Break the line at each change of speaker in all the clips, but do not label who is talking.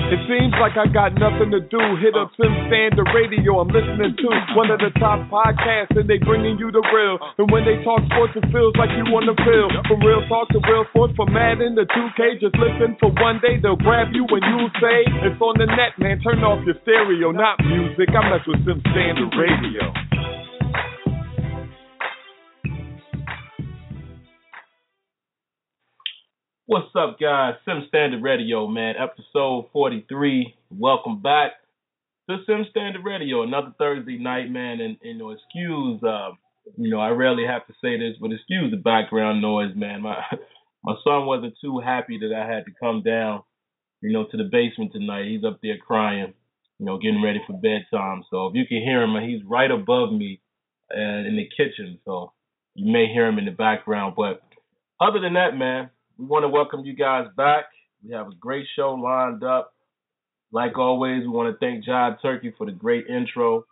It seems like I got nothing to do. Hit up Sim Standard Radio. I'm listening to one of the top podcasts, and they bringing you the real. And when they talk sports, it feels like you want to feel. From real talk to real sports, from Madden to 2K. Just listen for one day. They'll grab you when you say it's on the net, man. Turn off your stereo, not music. I mess with Sim Standard Radio.
What's up, guys? Sim Standard Radio, man. Episode 43. Welcome back to Sim Standard Radio. Another Thursday night, man. And excuse, I rarely have to say this, but excuse the background noise, man. My son wasn't too happy that I had to come down, to the basement tonight. He's up there crying, getting ready for bedtime. So if you can hear him, he's right above me in the kitchen. So you may hear him in the background. But other than that, man, we want to welcome you guys back. We have a great show lined up. Like always, we want to thank John Turkey for the great intro.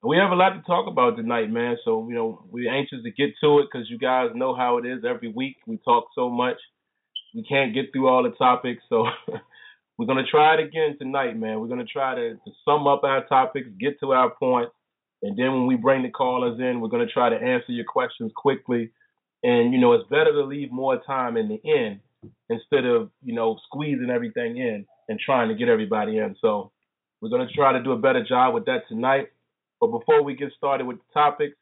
We have a lot to talk about tonight, man. So, we're anxious to get to it because you guys know how it is. Every week we talk so much. We can't get through all the topics. So we're going to try it again tonight, man. We're going to try to sum up our topics, get to our points. And then when we bring the callers in, we're going to try to answer your questions quickly. And, it's better to leave more time in the end instead of, squeezing everything in and trying to get everybody in. So we're going to try to do a better job with that tonight. But before we get started with the topics,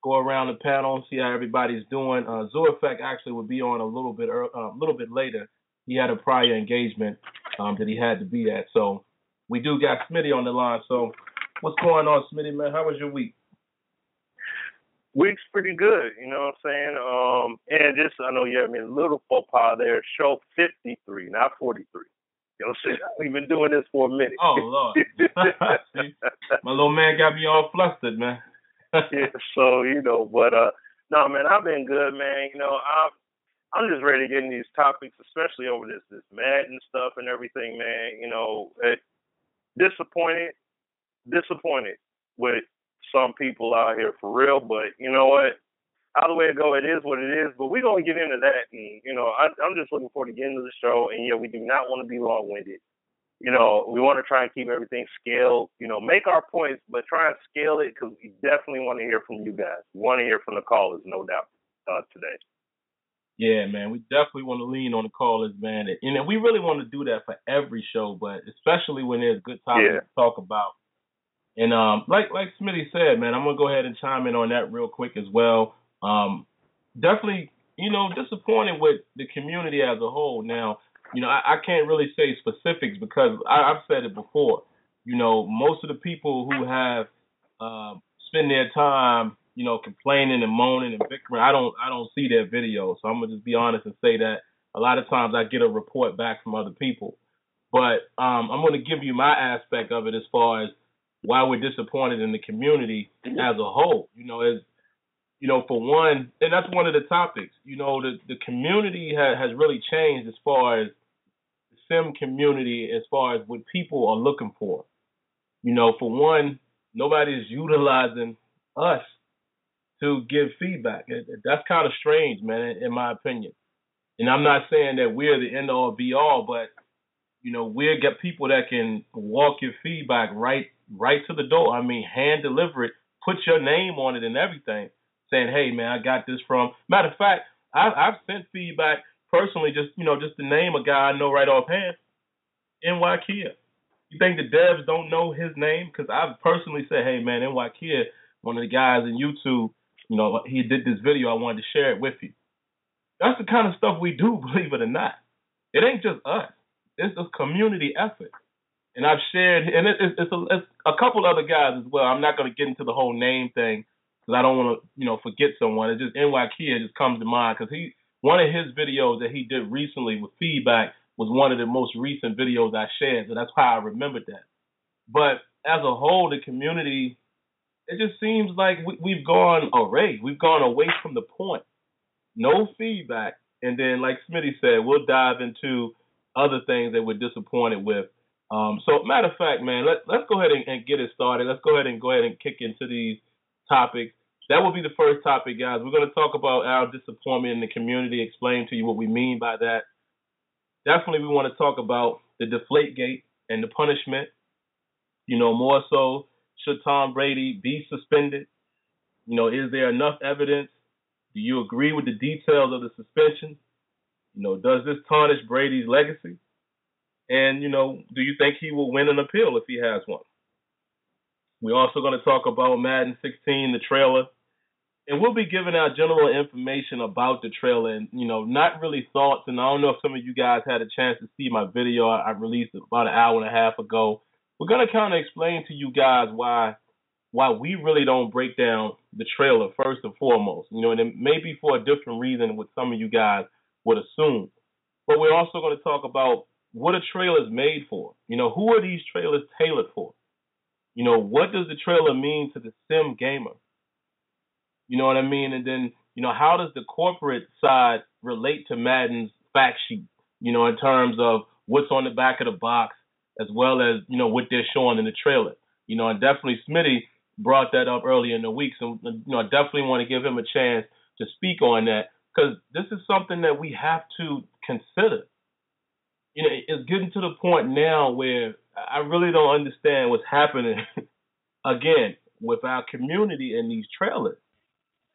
go around the panel and see how everybody's doing. Zuafek actually will be on a little bit later. He had a prior engagement that he had to be at. So we do got Smitty on the line. So what's going on, Smitty, man? How was your week?
Week's pretty good, you know what I'm saying? And just, I know you have me a little faux pas there, show 53, not 43. You know what I'm saying? We've been doing this for a minute.
Oh, Lord. See, my little man got me all flustered, man.
Yeah, so, but, no, man, I've been good, man. I'm just ready to get in these topics, especially over this Madden stuff and everything, man. Disappointed with some people out here for real, but you know what? Either way it go, it is what it is. But we're gonna get into that, and I'm just looking forward to getting to the show. And we do not want to be long-winded. We want to try and keep everything scaled. Make our points, but try and scale it because we definitely want to hear from you guys. We want to hear from the callers, no doubt, today.
Yeah, man, we definitely want to lean on the callers, man. And we really want to do that for every show, but especially when there's good topics to talk about. And like Smitty said, man, I'm going to go ahead and chime in on that real quick as well. Definitely, disappointed with the community as a whole. Now, I can't really say specifics because I've said it before. Most of the people who have spend their time, complaining and moaning and bickering, I don't see their videos. So I'm going to just be honest and say that a lot of times I get a report back from other people. But I'm going to give you my aspect of it as far as why we're disappointed in the community as a whole. For one, and that's one of the topics, the community has really changed as far as the sim community, as far as what people are looking for. For one, nobody's utilizing us to give feedback. That's kind of strange, man, in my opinion. And I'm not saying that we're the end all be all, but we'll get people that can walk your feedback right to the door. I mean, hand deliver it, put your name on it and everything, saying, hey, man, I got this from. Matter of fact, I've sent feedback personally, just to name a guy I know right offhand, NY Kia. You think the devs don't know his name? Because I've personally said, hey, man, NY Kia, one of the guys in YouTube, he did this video. I wanted to share it with you. That's the kind of stuff we do, believe it or not. It ain't just us. It's a community effort. And I've shared, and it's a couple other guys as well. I'm not going to get into the whole name thing because I don't want to, forget someone. It's just NY Kia just comes to mind because one of his videos that he did recently with feedback was one of the most recent videos I shared. So that's how I remembered that. But as a whole, the community, it just seems like we've gone array. We've gone away from the point. No feedback. And then, like Smitty said, we'll dive into other things that we're disappointed with. So, matter of fact, man, let's go ahead and get it started. Let's go ahead and kick into these topics. That will be the first topic, guys. We're going to talk about our disappointment in the community, explain to you what we mean by that. Definitely, we want to talk about the Deflate Gate. and the punishment. More so, should Tom Brady be suspended? Is there enough evidence? Do you agree with the details of the suspension? Does this tarnish Brady's legacy? And, do you think he will win an appeal if he has one? We're also going to talk about Madden 16, the trailer. And we'll be giving out general information about the trailer and, not really thoughts. And I don't know if some of you guys had a chance to see my video I released about an hour and a half ago. We're going to kind of explain to you guys why we really don't break down the trailer first and foremost. And it may be for a different reason what some of you guys would assume. But we're also going to talk about what a trailer is made for. Who are these trailers tailored for? What does the trailer mean to the sim gamer? You know what I mean? And then, how does the corporate side relate to Madden's fact sheet, in terms of what's on the back of the box, as well as, what they're showing in the trailer. And definitely Smitty brought that up earlier in the week. So, I definitely want to give him a chance to speak on that, because this is something that we have to consider. It's getting to the point now where I really don't understand what's happening, again, with our community in these trailers.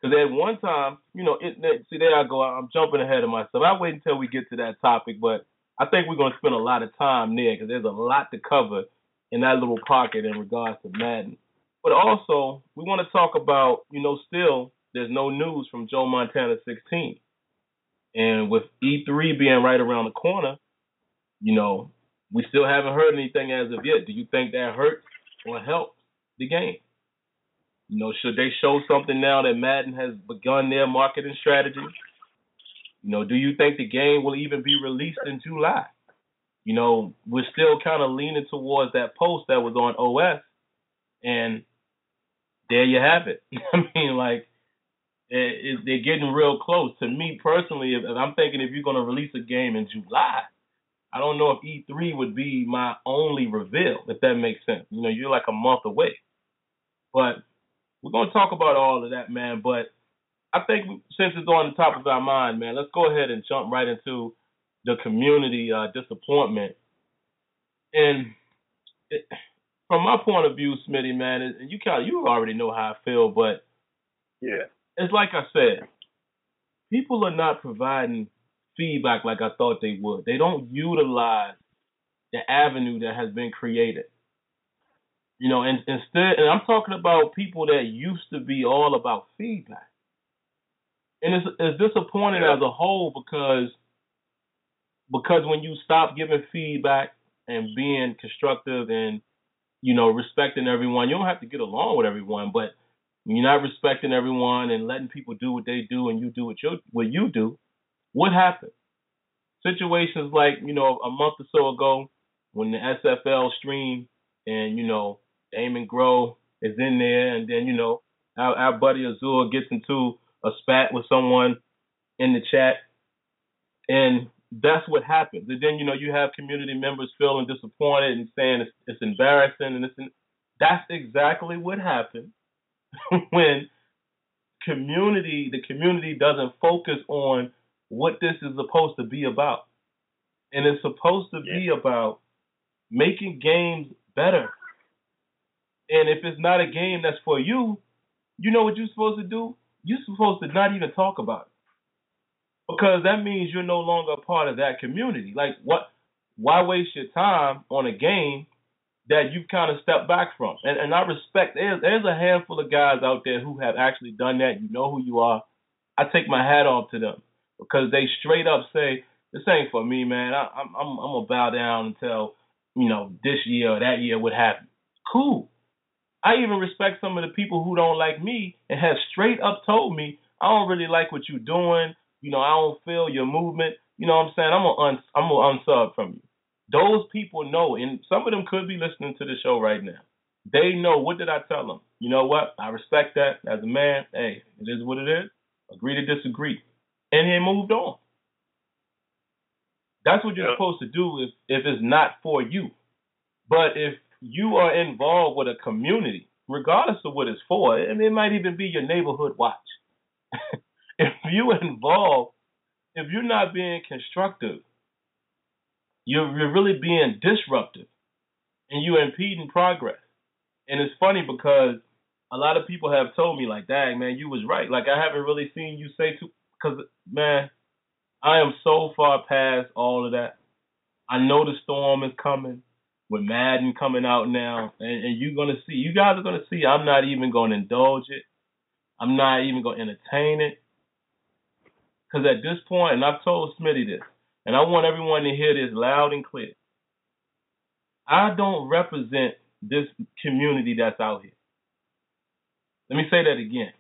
Because at one time, see, there I go. I'm jumping ahead of myself. I'll wait until we get to that topic, but I think we're going to spend a lot of time there because there's a lot to cover in that little pocket in regards to Madden. But also, we want to talk about, still, there's no news from Joe Montana 16. And with E3 being right around the corner, we still haven't heard anything as of yet. Do you think that hurts or helps the game? Should they show something now that Madden has begun their marketing strategy? Do you think the game will even be released in July? We're still kind of leaning towards that post that was on OS, and there you have it. I mean, they're getting real close. To me personally, if I'm thinking if you're going to release a game in July, I don't know if E3 would be my only reveal, if that makes sense. You're like a month away. But we're going to talk about all of that, man. But I think since it's on the top of our mind, man, let's go ahead and jump right into the community disappointment. And from my point of view, Smitty, man, and you already know how I feel, but
yeah,
it's like I said, people are not providing feedback like I thought they would. They don't utilize the avenue that has been created. And instead, and I'm talking about people that used to be all about feedback. And it's disappointing as a whole because when you stop giving feedback and being constructive and, respecting everyone, you don't have to get along with everyone, but when you're not respecting everyone and letting people do what they do and you do what you do, what happens? Situations like, a month or so ago when the SFL streamed and, Damon Groh is in there, and then, our buddy Azul gets into a spat with someone in the chat, and that's what happens. And then, you have community members feeling disappointed and saying it's embarrassing, and that's exactly what happens when the community doesn't focus on what this is supposed to be about. And it's supposed to be about making games better. And if it's not a game that's for you, you know what you're supposed to do? You're supposed to not even talk about it. Because that means you're no longer a part of that community. Like, why waste your time on a game that you've kind of stepped back from? And I respect, there's a handful of guys out there who have actually done that. You know who you are. I take my hat off to them because they straight up say, this ain't for me, man. I'm going to bow down until, this year or that year would happen. Cool. I even respect some of the people who don't like me and have straight up told me, I don't really like what you're doing. I don't feel your movement. You know what I'm saying? I'm gonna unsub from you. Those people know, and some of them could be listening to the show right now. They know, what did I tell them? You know what? I respect that as a man. Hey, it is what it is. Agree to disagree. And he moved on. That's what you're supposed to do if it's not for you. But if you are involved with a community, regardless of what it's for, and it might even be your neighborhood watch. If you're involved, if you're not being constructive, you're really being disruptive. and you're impeding progress. And it's funny because a lot of people have told me, like, dang, man, you was right. Like, I haven't really seen you say too, because, man, I am so far past all of that. I know the storm is coming with Madden coming out now, and you're going to see, you guys are going to see, I'm not even going to indulge it. I'm not even going to entertain it. Because at this point, and I've told Smitty this, and I want everyone to hear this loud and clear, I don't represent this community that's out here. Let me say that again.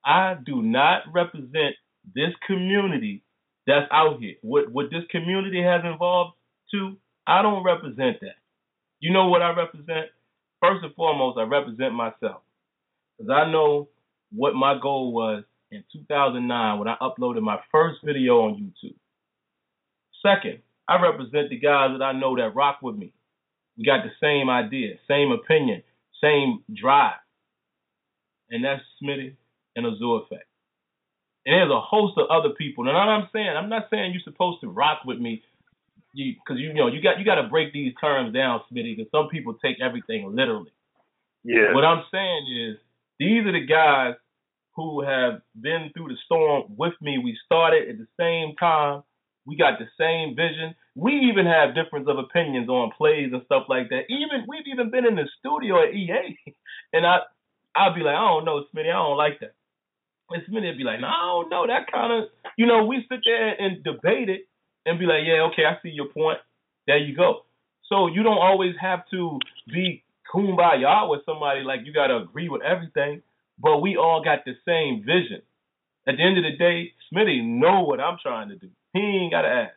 I do not represent this community that's out here. What this community has involved to, I don't represent that. You know what I represent? First and foremost, I represent myself. Because I know what my goal was in 2009 when I uploaded my first video on YouTube. Second, I represent the guys that I know that rock with me. We got the same idea, same opinion, same drive. And that's Smitty and Azure Effect. And there's a host of other people. And I'm not saying you're supposed to rock with me, because you got to break these terms down, Smitty, because some people take everything literally.
Yeah.
What I'm saying is these are the guys who have been through the storm with me. We started at the same time. We got the same vision. We even have difference of opinions on plays and stuff like that. We've even been in the studio at EA, and I'll be like, I don't know, Smitty, I don't like that. And Smitty would be like, no, I don't know, that kind of, we sit there and debate it and be like, yeah, okay, I see your point. There you go. So you don't always have to be kumbaya with somebody, like you got to agree with everything, but we all got the same vision. At the end of the day, Smitty know what I'm trying to do. He ain't got to ask.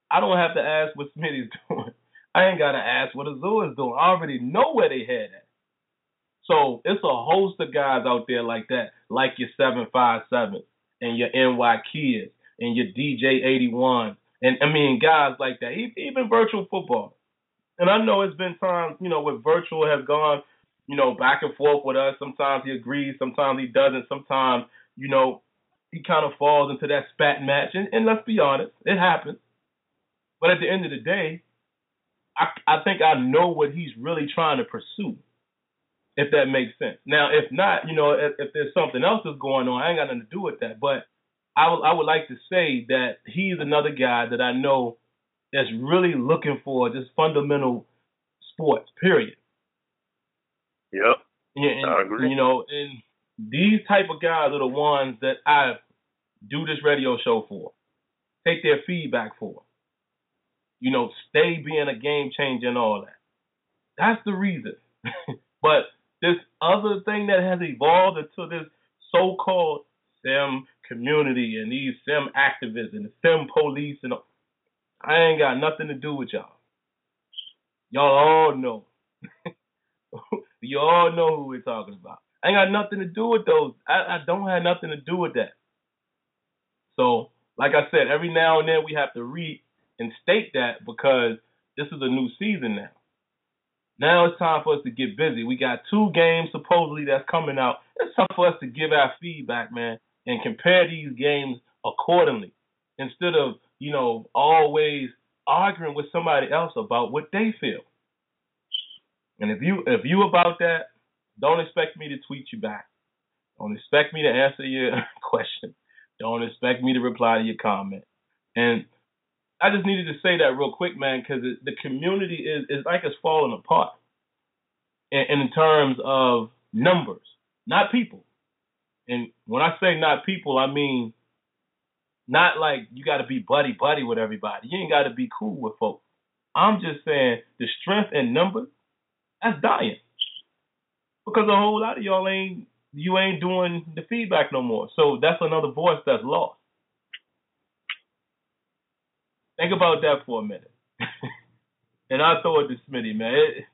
I don't have to ask what Smitty's doing. I ain't got to ask what Azul is doing. I already know where they head at. So it's a host of guys out there like that, like your 757 and your NY Kids and your DJ 81, and I mean guys like that. Even virtual football. And I know it's been times, where virtual has gone, back and forth with us. Sometimes he agrees, sometimes he doesn't. Sometimes, he kind of falls into that spat match. And let's be honest, it happens. But at the end of the day, I think I know what he's really trying to pursue, if that makes sense. Now, if not, if there's something else that's going on, I ain't got nothing to do with that. But I would like to say that he's another guy that I know that's really looking for just fundamental sports, period.
Yep.
And,
I agree.
And these type of guys are the ones that I do this radio show for, take their feedback for, stay being a game changer and all that. That's the reason. But this other thing that has evolved into this so-called SIM community and these SIM activists and the SIM police, and I ain't got nothing to do with y'all. Y'all all know. You all know who we're talking about. I ain't got nothing to do with those. I don't have nothing to do with that. So, like I said, every now and then we have to reinstate that because this is a new season now. Now it's time for us to get busy. We got 2 games supposedly that's coming out. It's time for us to give our feedback, man, and compare these games accordingly instead of, always arguing with somebody else about what they feel. And if you about that, don't expect me to tweet you back. Don't expect me to answer your question. Don't expect me to reply to your comment. And I just needed to say that real quick, man, because the community is like it's falling apart. And in terms of numbers, not people. And when I say not people, I mean not like you got to be buddy with everybody. You ain't got to be cool with folks. I'm just saying the strength in numbers, that's dying. Because a whole lot of y'all ain't doing the feedback no more. So that's another voice that's lost. Think about that for a minute. And I'll throw it to Smitty, man.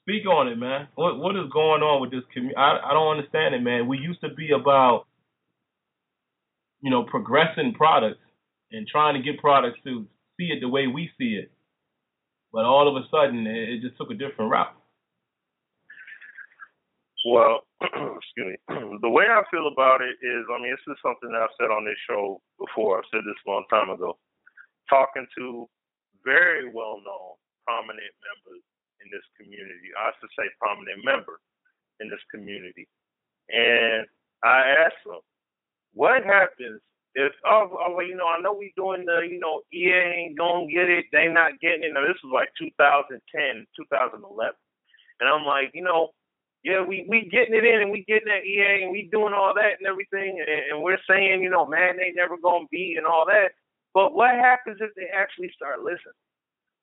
Speak on it, man. What is going on with this community? I don't understand it, man. We used to be about, progressing products and trying to get products to see it the way we see it. But all of a sudden, it just took a different route.
Well, excuse me. The way I feel about it is, this is something that I've said on this show before. I've said this a long time ago. Talking to very well-known, prominent members in this community. I should say prominent member in this community. And I asked him, what happens if, I know we doing the, EA ain't gonna get it, they not getting it. Now, this was like 2010, 2011. And I'm like, yeah, we getting it in and we getting that EA and we doing all that and everything. And we're saying, man, they never gonna beat and all that. But what happens if they actually start listening?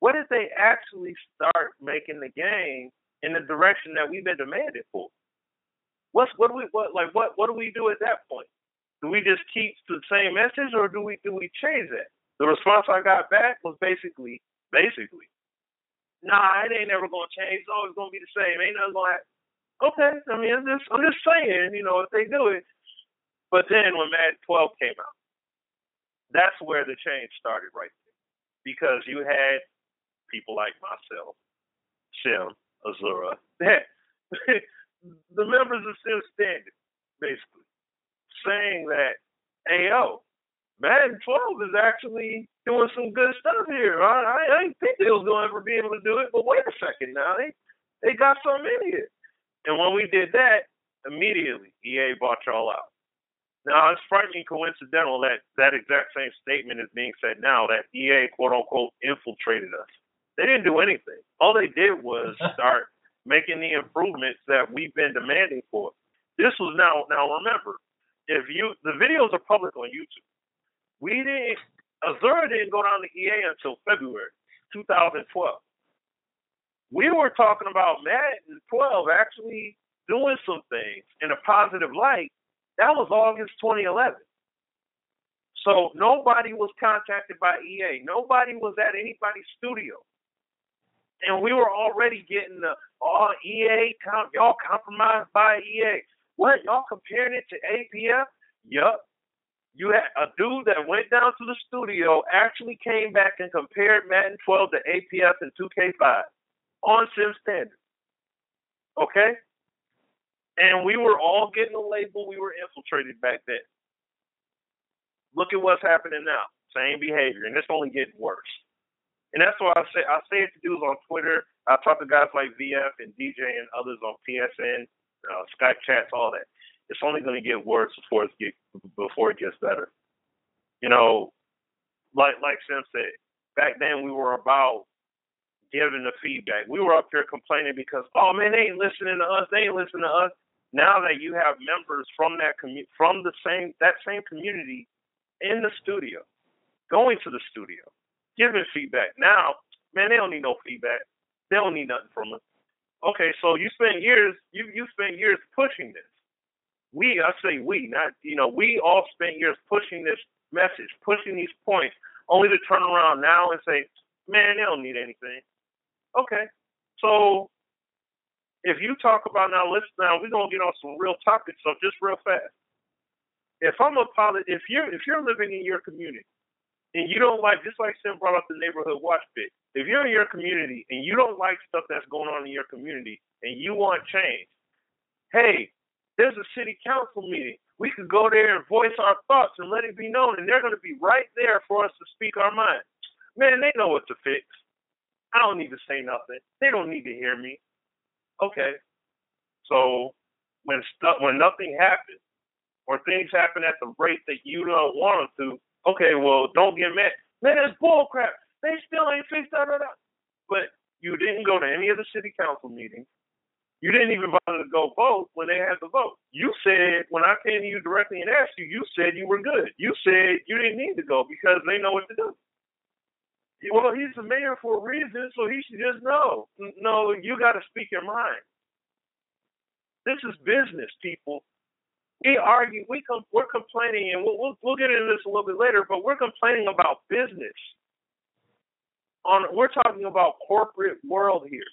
What if they actually start making the game in the direction that we've been demanding for? What do we do at that point? Do we just keep the same message, or do we change that? The response I got back was basically, nah, it ain't never gonna change. It's always gonna be the same. Ain't nothing gonna happen. Okay, I mean, I'm just saying, if they do it. But then when Madden 12 came out, that's where the change started right there, because you had people like myself, Shem, Azura, the members of Sim Standard, basically, saying that, hey, Madden 12 is actually doing some good stuff here. I didn't think they was going to ever be able to do it, but wait a second now. They got something in here. And when we did that, immediately, EA bought y'all out. Now, it's frightening coincidental that that exact same statement is being said now, that EA, quote-unquote, infiltrated us. They didn't do anything. All they did was start making the improvements that we've been demanding for. This was now remember, the videos are public on YouTube. Azura didn't go down to EA until February 2012. We were talking about Madden 12 actually doing some things in a positive light. That was August 2011. So nobody was contacted by EA. Nobody was at anybody's studio. And we were already getting EA, y'all compromised by EA. What, y'all comparing it to APF? Yup. You had a dude that went down to the studio, actually came back and compared Madden 12 to APF and 2K5 on Sim Standard. Okay? And we were all getting a label. We were infiltrated back then. Look at what's happening now. Same behavior, and it's only getting worse. And that's why I say it to dudes on Twitter. I talk to guys like VF and DJ and others on PSN, Skype chats, all that. It's only going to get worse before it gets better. Like Sim said, back then we were about giving the feedback. We were up here complaining because, oh man, they ain't listening to us. They ain't listening to us. Now that you have members from that same community in the studio, going to the studio, giving feedback. Now, man, they don't need no feedback. They don't need nothing from us. Okay, so you spent years. You spent years pushing this. We all spent years pushing this message, pushing these points, only to turn around now and say, man, they don't need anything. Okay, so if you talk about we're gonna get on some real topics, so just real fast. If you're living in your community and you don't like, just like Sim brought up the neighborhood watch bit, if you're in your community and you don't like stuff that's going on in your community and you want change, hey, there's a city council meeting. We could go there and voice our thoughts and let it be known, and they're going to be right there for us to speak our mind. Man, they know what to fix. I don't need to say nothing. They don't need to hear me. Okay. So when nothing happens or things happen at the rate that you don't want them to, okay, well, don't get mad. Man, that's bull crap. They still ain't fixed that. But you didn't go to any of the city council meetings. You didn't even bother to go vote when they had to vote. You said, when I came to you directly and asked you, you said you were good. You said you didn't need to go because they know what to do. Well, he's the mayor for a reason, so he should just know. No, you got to speak your mind. This is business, people. We argue, we're complaining, and we'll get into this a little bit later, but we're complaining about business. We're talking about corporate world here.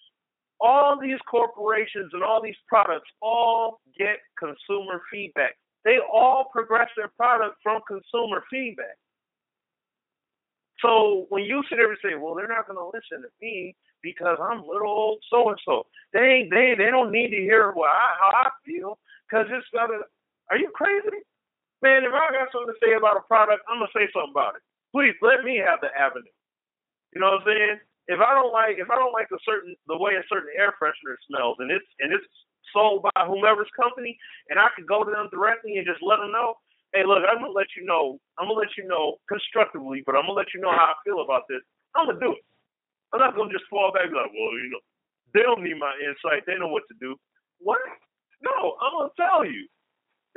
All these corporations and all these products all get consumer feedback. They all progress their product from consumer feedback. So when you sit there and say, well, they're not going to listen to me because I'm little old so-and-so. They don't need to hear how I feel because it's got to, are you crazy? Man, if I got something to say about a product, I'm going to say something about it. Please let me have the avenue. You know what I'm saying? If I don't like the way a certain air freshener smells, and it's sold by whomever's company, and I could go to them directly and just let them know, hey, look, I'm gonna let you know constructively, but I'm gonna let you know how I feel about this. I'm gonna do it. I'm not gonna just fall back and be like, well, they don't need my insight. They know what to do. What? No, I'm gonna tell you,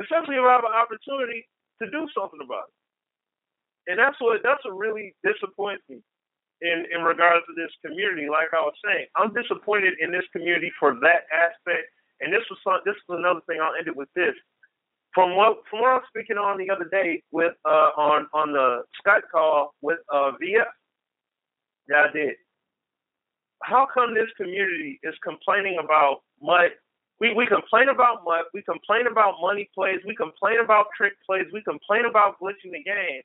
especially if I have an opportunity to do something about it. And that's what really disappoints me in regards to this community. Like I was saying, I'm disappointed in this community for that aspect. And this is another thing. I'll end it with this. From what I was speaking on the other day with on the Skype call with VF that I did. How come this community is complaining about mud? We complain about mud. We complain about money plays. We complain about trick plays. We complain about glitching the game.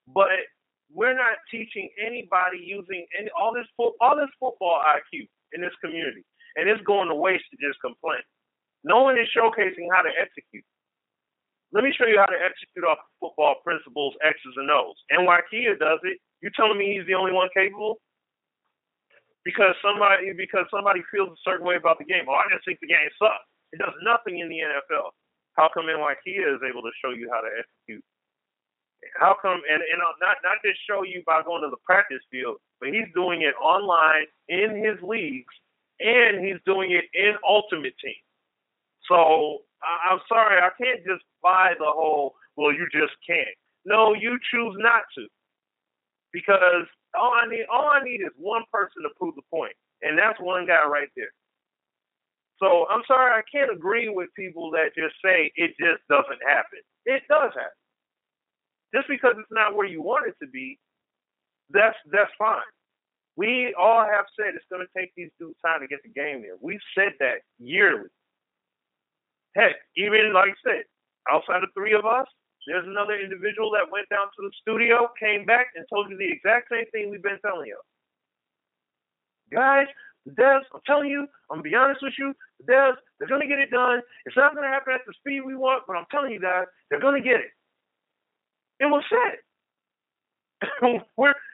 But we're not teaching anybody using all this football IQ in this community, and it's going to waste to just complain. No one is showcasing how to execute. Let me show you how to execute off football principles, X's and O's. And Wakia does it. You telling me he's the only one capable? Because somebody feels a certain way about the game. Oh, I just think the game sucks. It does nothing in the NFL. How come Wakia is able to show you how to execute? How come, and not just show you by going to the practice field, but he's doing it online in his leagues, and he's doing it in Ultimate Team. So I'm sorry, I can't just buy the whole, well, you just can't. No, you choose not to, because all I need is one person to prove the point, and that's one guy right there. So I'm sorry, I can't agree with people that just say it just doesn't happen. It does happen. Just because it's not where you want it to be, that's fine. We all have said it's going to take these dudes time to get the game there. We've said that yearly. Heck, even like I said, outside of three of us, there's another individual that went down to the studio, came back, and told you the exact same thing we've been telling you. Guys, I'm telling you, I'm going to be honest with you, they're going to get it done. It's not going to happen at the speed we want, but I'm telling you guys, they're going to get it. It was said.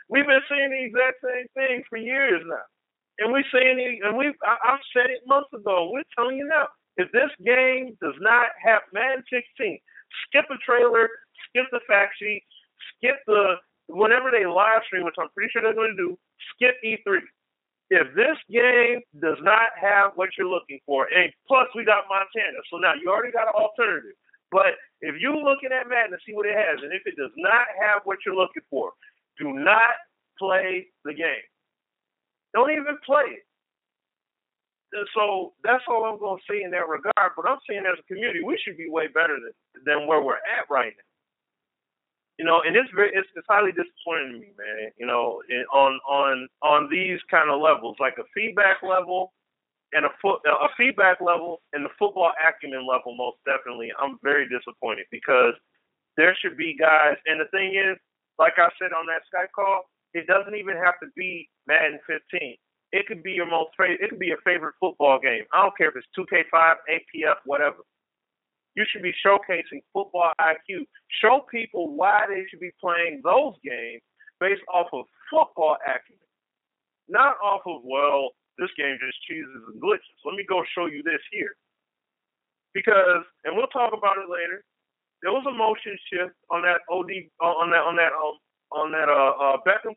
We've been saying the exact same thing for years now, and I've said it months ago. We're telling you now, if this game does not have Madden 16, skip a trailer, skip the fact sheet, skip whenever they live stream, which I'm pretty sure they're going to do, skip E3. If this game does not have what you're looking for, and plus we got Montana, so now you already got an alternative. But if you're looking at Madden to see what it has, and if it does not have what you're looking for, do not play the game. Don't even play it. So that's all I'm going to say in that regard. But I'm saying as a community, we should be way better than where we're at right now. And it's highly disappointing to me, man. On these kind of levels, like a feedback level. And a feedback level and the football acumen level, most definitely, I'm very disappointed because there should be guys. And the thing is, like I said on that Skype call, it doesn't even have to be Madden 15. It could be it could be your favorite football game. I don't care if it's 2K5, APF, whatever. You should be showcasing football IQ. Show people why they should be playing those games based off of football acumen, not off of, well, this game just cheeses and glitches. Let me go show you this here. Because, and we'll talk about it later, there was a motion shift on that Beckham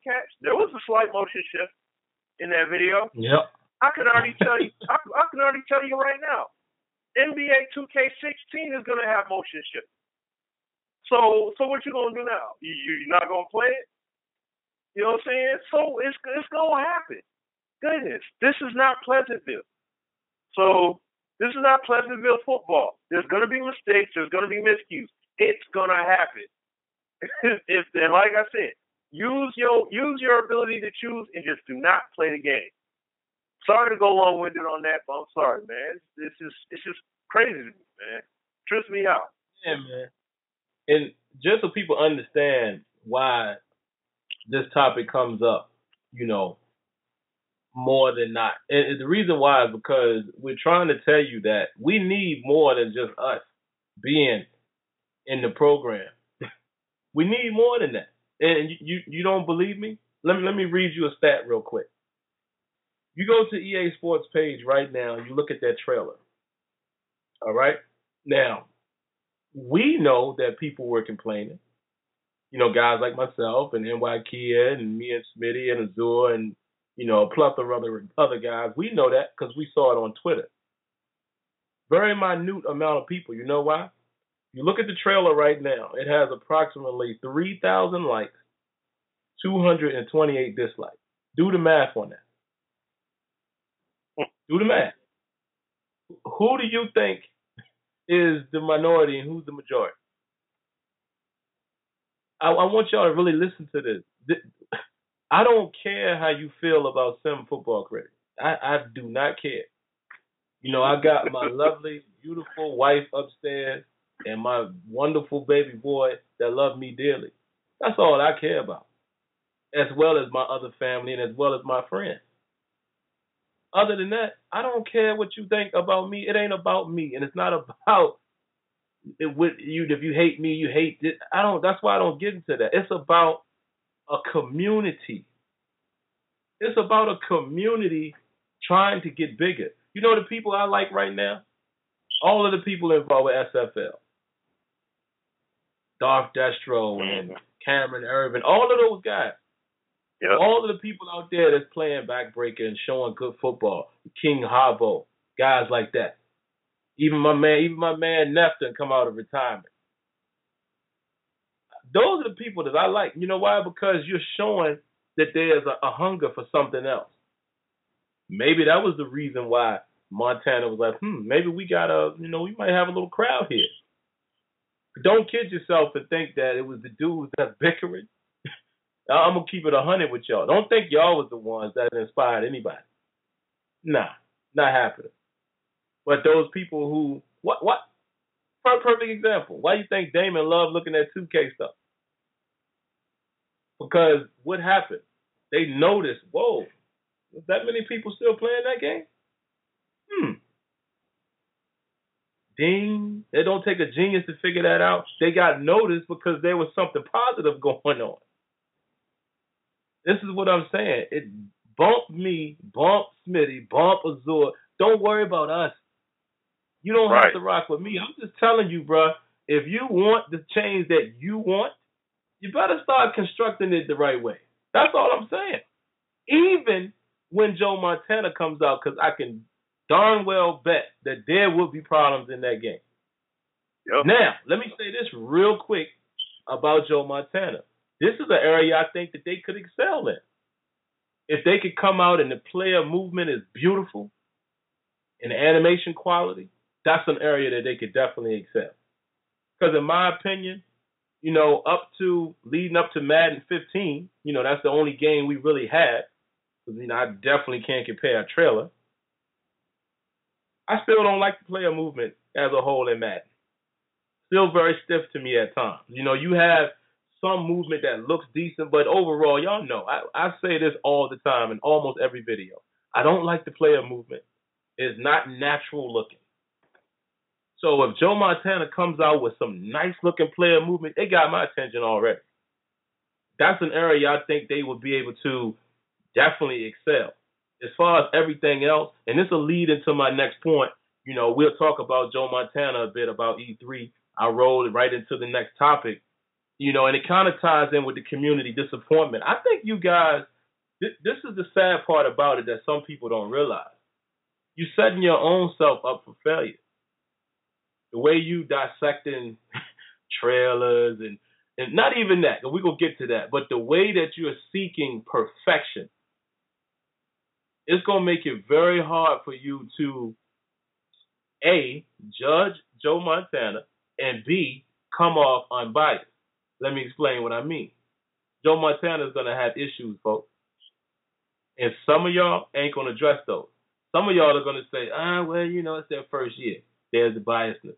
catch. There was a slight motion shift in that video.
Yep.
I can already tell you. I can already tell you right now. NBA 2K16 is going to have motion shift. So what you gonna do now? You're not gonna play it? You know what I'm saying? So it's gonna happen. Goodness, this is not Pleasantville. So this is not Pleasantville football. There's going to be mistakes. There's going to be miscues. It's going to happen. And like I said, use your ability to choose and just do not play the game. Sorry to go long-winded on that, but I'm sorry, man. It's just crazy to me, man. Trips me out.
Yeah, man. And just so people understand why this topic comes up, more than not. And the reason why is because we're trying to tell you that we need more than just us being in the program. We need more than that. And you don't believe me? Let me read you a stat real quick. You go to EA Sports page right now, you look at that trailer. All right? Now, we know that people were complaining. You know, guys like myself and NY Kia and me and Smitty and Azure and, you know, a plethora of other guys. We know that because we saw it on Twitter. Very minute amount of people. You know why? You look at the trailer right now. It has approximately 3,000 likes, 228 dislikes. Do the math on that. Do the math. Who do you think is the minority and who's the majority? I want y'all to really listen to this. I don't care how you feel about some football critics. I do not care. You know, I got my lovely, beautiful wife upstairs and my wonderful baby boy that love me dearly. That's all I care about, as well as my other family and as well as my friends. Other than that, I don't care what you think about me. It ain't about me, and it's not about with you. If you hate me, you hate it. That's why I don't get into that. It's about a community. It's about a community trying to get bigger. You know the people I like right now? All of the people involved with SFL. Darth Destro and Cameron Irvin, all of those guys. Yep. All of the people out there that's playing backbreaker and showing good football. King Havo, guys like that. Even my man Nefton come out of retirement. Those are the people that I like. You know why? Because you're showing that there's a hunger for something else. Maybe that was the reason why Montana was like, maybe we we might have a little crowd here. Don't kid yourself and think that it was the dudes that's bickering. I'm going to keep it 100 with y'all. Don't think y'all was the ones that inspired anybody. Nah, not happening. But those people who, what? Perfect example. Why you think Damon loved looking at 2K stuff? Because what happened? They noticed, whoa, is that many people still playing that game? Ding. It don't take a genius to figure that out. They got noticed because there was something positive going on. This is what I'm saying. It bumped me, bumped Smitty, bumped Azure. Don't worry about us. You don't have to rock with me. I'm just telling you, bro, if you want the change that you want, you better start constructing it the right way. That's all I'm saying. Even when Joe Montana comes out, because I can darn well bet that there will be problems in that game. Yep. Now, let me say this real quick about Joe Montana. This is an area I think that they could excel in. If they could come out and the player movement is beautiful and the animation quality, that's an area that they could definitely excel. Because in my opinion, you know, leading up to Madden 15, you know, that's the only game we really had. Because, you know, I definitely can't compare a trailer. I still don't like the player movement as a whole in Madden. Still very stiff to me at times. You know, you have some movement that looks decent, but overall, y'all know, I say this all the time in almost every video. I don't like the player movement. It's not natural looking. So if Joe Montana comes out with some nice looking player movement, it got my attention already. That's an area I think they would be able to definitely excel. As far as everything else, and this will lead into my next point, you know, we'll talk about Joe Montana a bit about E3. I rolled right into the next topic, you know, and it kind of ties in with the community disappointment. I think you guys, this is the sad part about it that some people don't realize. You're setting your own self up for failure. The way you dissecting trailers and not even that, we're going to get to that, but the way that you're seeking perfection, it's going to make it very hard for you to, A, judge Joe Montana, and B, come off unbiased. Let me explain what I mean. Joe Montana is going to have issues, folks. And some of y'all ain't going to address those. Some of y'all are going to say, well, you know, it's their first year. There's the biasness.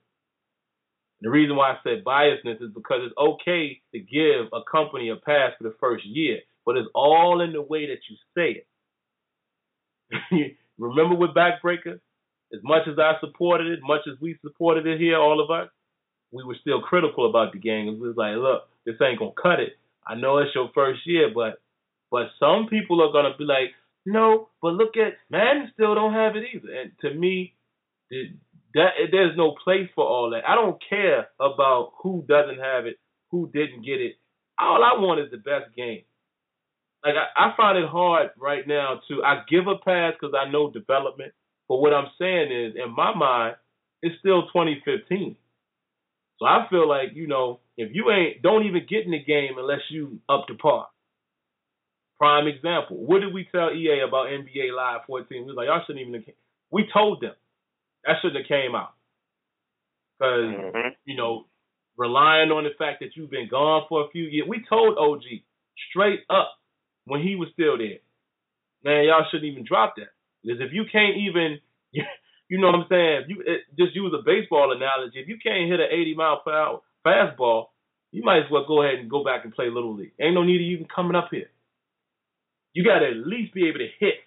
The reason why I said biasness is because it's okay to give a company a pass for the first year, but it's all in the way that you say it. Remember with Backbreaker? As much as I supported it, much as we supported it here, all of us, we were still critical about the game. We was like, look, this ain't going to cut it. I know it's your first year, but some people are going to be like, No, but look at Madden still don't have it either. And to me, there's no place for all that. I don't care about who doesn't have it, who didn't get it. All I want is the best game. Like I find it hard right now I give a pass because I know development. But what I'm saying is, in my mind, it's still 2015. So I feel like, if you don't even get in the game unless you up to par. Prime example. What did we tell EA about NBA Live 14? We was like, y'all shouldn't even have. We told them that shouldn't have came out. Because, relying on the fact that you've been gone for a few years. We told OG straight up when he was still there, man, y'all shouldn't even drop that. Because if you can't even, you know what I'm saying, just use a baseball analogy. If you can't hit an 80-mile-per-hour fastball, you might as well go ahead and go back and play Little League. Ain't no need of even coming up here. You got to at least be able to hit.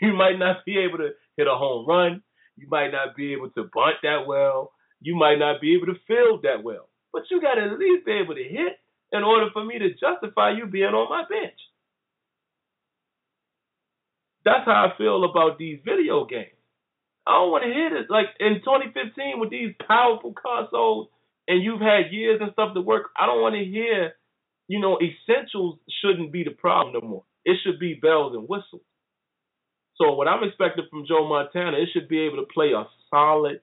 You might not be able to hit a home run. You might not be able to bunt that well. You might not be able to field that well. But you got to at least be able to hit in order for me to justify you being on my bench. That's how I feel about these video games. I don't want to hit it. Like in 2015 with these powerful consoles and you've had years and stuff to work, I don't want to hear, essentials shouldn't be the problem no more. It should be bells and whistles. So what I'm expecting from Joe Montana, it should be able to play a solid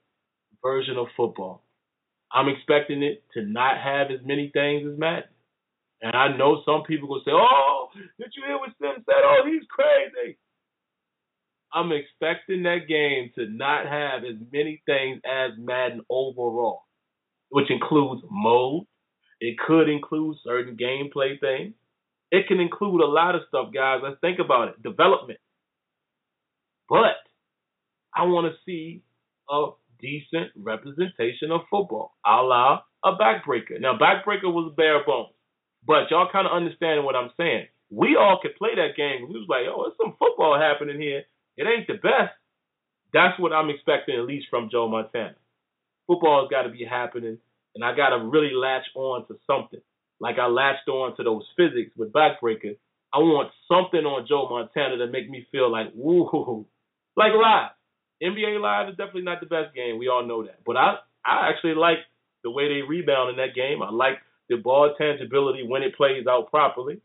version of football. I'm expecting it to not have as many things as Madden. And I know some people will say, oh, did you hear what Sim said? Oh, he's crazy. I'm expecting that game to not have as many things as Madden overall, which includes mode. It could include certain gameplay things. It can include a lot of stuff, guys. Let's think about it. Development. But I want to see a decent representation of football, a la a backbreaker. Now, backbreaker was bare bones, but y'all kind of understanding what I'm saying. We all could play that game. We was like, oh, there's some football happening here. It ain't the best. That's what I'm expecting, at least from Joe Montana. Football's got to be happening, and I got to really latch on to something. Like I latched on to those physics with backbreaker. I want something on Joe Montana to make me feel like, woo, like Live. NBA Live is definitely not the best game. We all know that. But I actually like the way they rebound in that game. I like the ball tangibility when it plays out properly.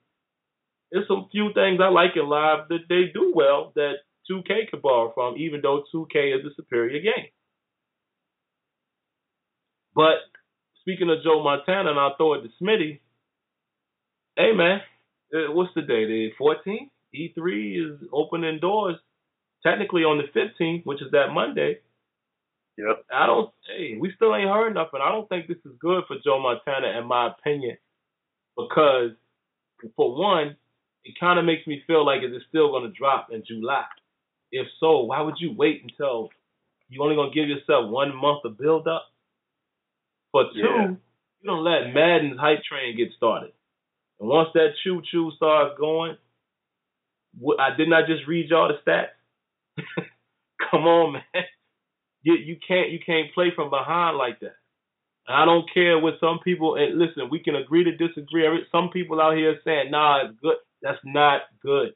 There's some few things I like in Live that they do well that 2K could borrow from, even though 2K is a superior game. But speaking of Joe Montana, and I'll throw it to Smitty, hey, man, what's the day? The 14th? E3 is opening doors technically on the 15th, which is that Monday.
Yep.
We still ain't heard nothing. I don't think this is good for Joe Montana, in my opinion, because, for one, it kind of makes me feel like is it still going to drop in July? If so, why would you wait until you only going to give yourself 1 month of build-up? For two, you don't let Madden's hype train get started. And once that choo-choo starts going, I did not just read y'all the stats. Come on, man. You can't play from behind like that. And I don't care what some people, and listen, we can agree to disagree. Some people out here saying, nah, it's good. That's not good.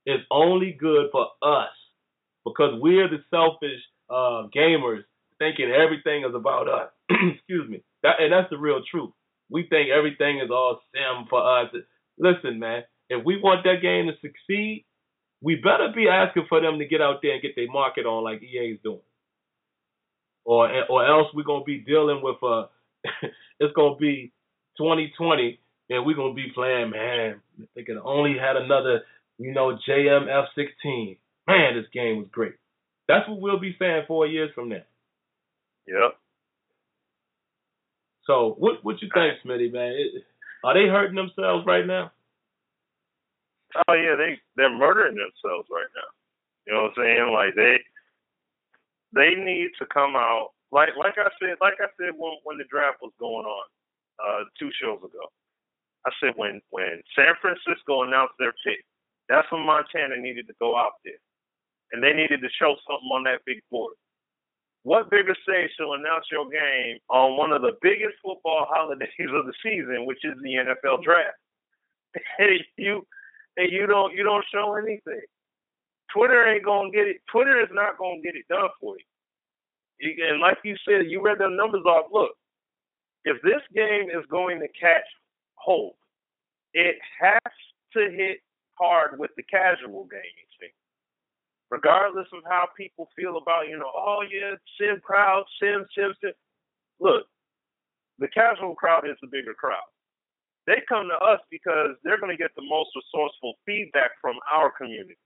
It's only good for us because we're the selfish gamers thinking everything is about us. Excuse me. And that's the real truth. We think everything is all sim for us. Listen, man, if we want that game to succeed, we better be asking for them to get out there and get their market on like EA's doing. Or else we're going to be dealing with, it's going to be 2020 and we're going to be playing, man, they could only had another, JMF16. Man, this game was great. That's what we'll be saying 4 years from now.
Yep.
So what you think, Smitty, man? Are they hurting themselves right now?
Oh yeah, they're murdering themselves right now. You know what I'm saying? Like they need to come out like I said when the draft was going on 2 shows ago. I said when San Francisco announced their pick, that's when Montana needed to go out there, and they needed to show something on that big board. What bigger stage to announce your game on one of the biggest football holidays of the season, which is the NFL draft? You don't show anything. Twitter ain't gonna get it. Twitter is not gonna get it done for you. And like you said, you read the numbers off. Look, if this game is going to catch hold, it has to hit hard with the casual gaming thing. Regardless of how people feel about, oh yeah, sim crowd, sim. Look, the casual crowd is the bigger crowd. They come to us because they're going to get the most resourceful feedback from our community.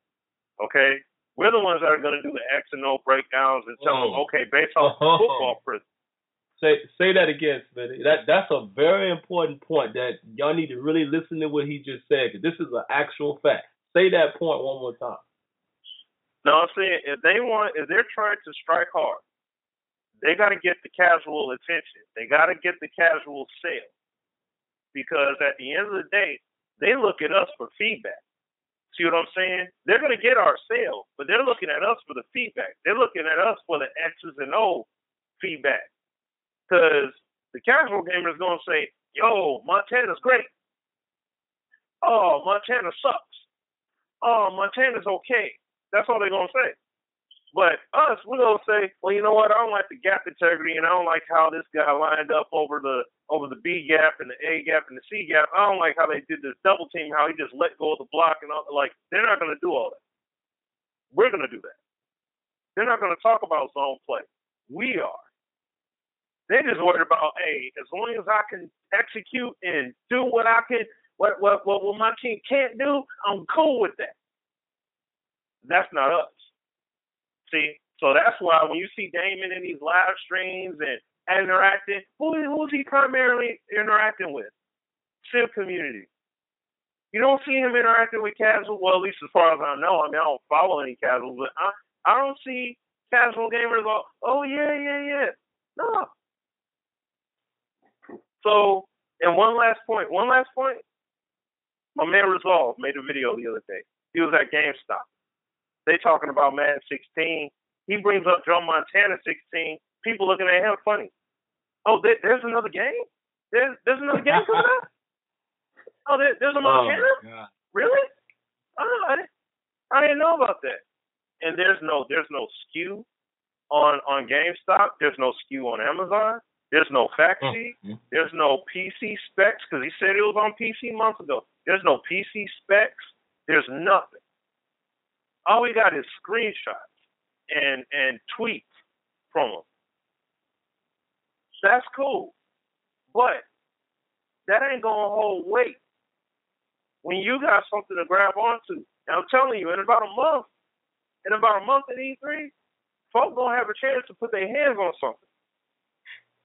Okay? We're the ones that are going to do the X and O breakdowns and tell them, okay, based off football prism.
Say that again, Smitty. That's a very important point that y'all need to really listen to what he just said, because this is an actual fact. Say that point one more time.
No, I'm saying if they're trying to strike hard, they got to get the casual attention. They got to get the casual sale. Because at the end of the day, they look at us for feedback. See what I'm saying? They're going to get our sale, but they're looking at us for the feedback. They're looking at us for the X's and O feedback. Because the casual gamer is going to say, yo, Montana's great. Oh, Montana sucks. Oh, Montana's okay. That's all they're going to say. But us, we're going to say, well, you know what? I don't like the gap integrity, and I don't like how this guy lined up over the B gap and the A gap and the C gap. I don't like how they did this double team, how he just let go of the block and all. Like, they're not going to do all that. We're going to do that. They're not going to talk about zone play. We are. They're just worried about, hey, as long as I can execute and do what I can, what my team can't do, I'm cool with that. That's not us. See, so that's why when you see Damon in these live streams and interacting, who's he primarily interacting with? Sim community. You don't see him interacting with casual, well, at least as far as I know. I mean, I don't follow any casuals, but I don't see casual gamers all, oh, yeah. No. So, and one last point. My man Resolve made a video the other day. He was at GameStop. They talking about Madden 16. He brings up Joe Montana 16. People looking at him funny. Oh, there's another game? There's another game coming out? Oh, there's a Montana? Oh, really? Oh, I didn't know about that. And there's no SKU on GameStop. There's no SKU on Amazon. There's no fact sheet. There's no PC specs, because he said it was on PC months ago. There's no PC specs. There's nothing. All we got is screenshots and tweets from them. That's cool. But that ain't going to hold weight when you got something to grab onto. And I'm telling you, in about a month at E3, folks going to have a chance to put their hands on something.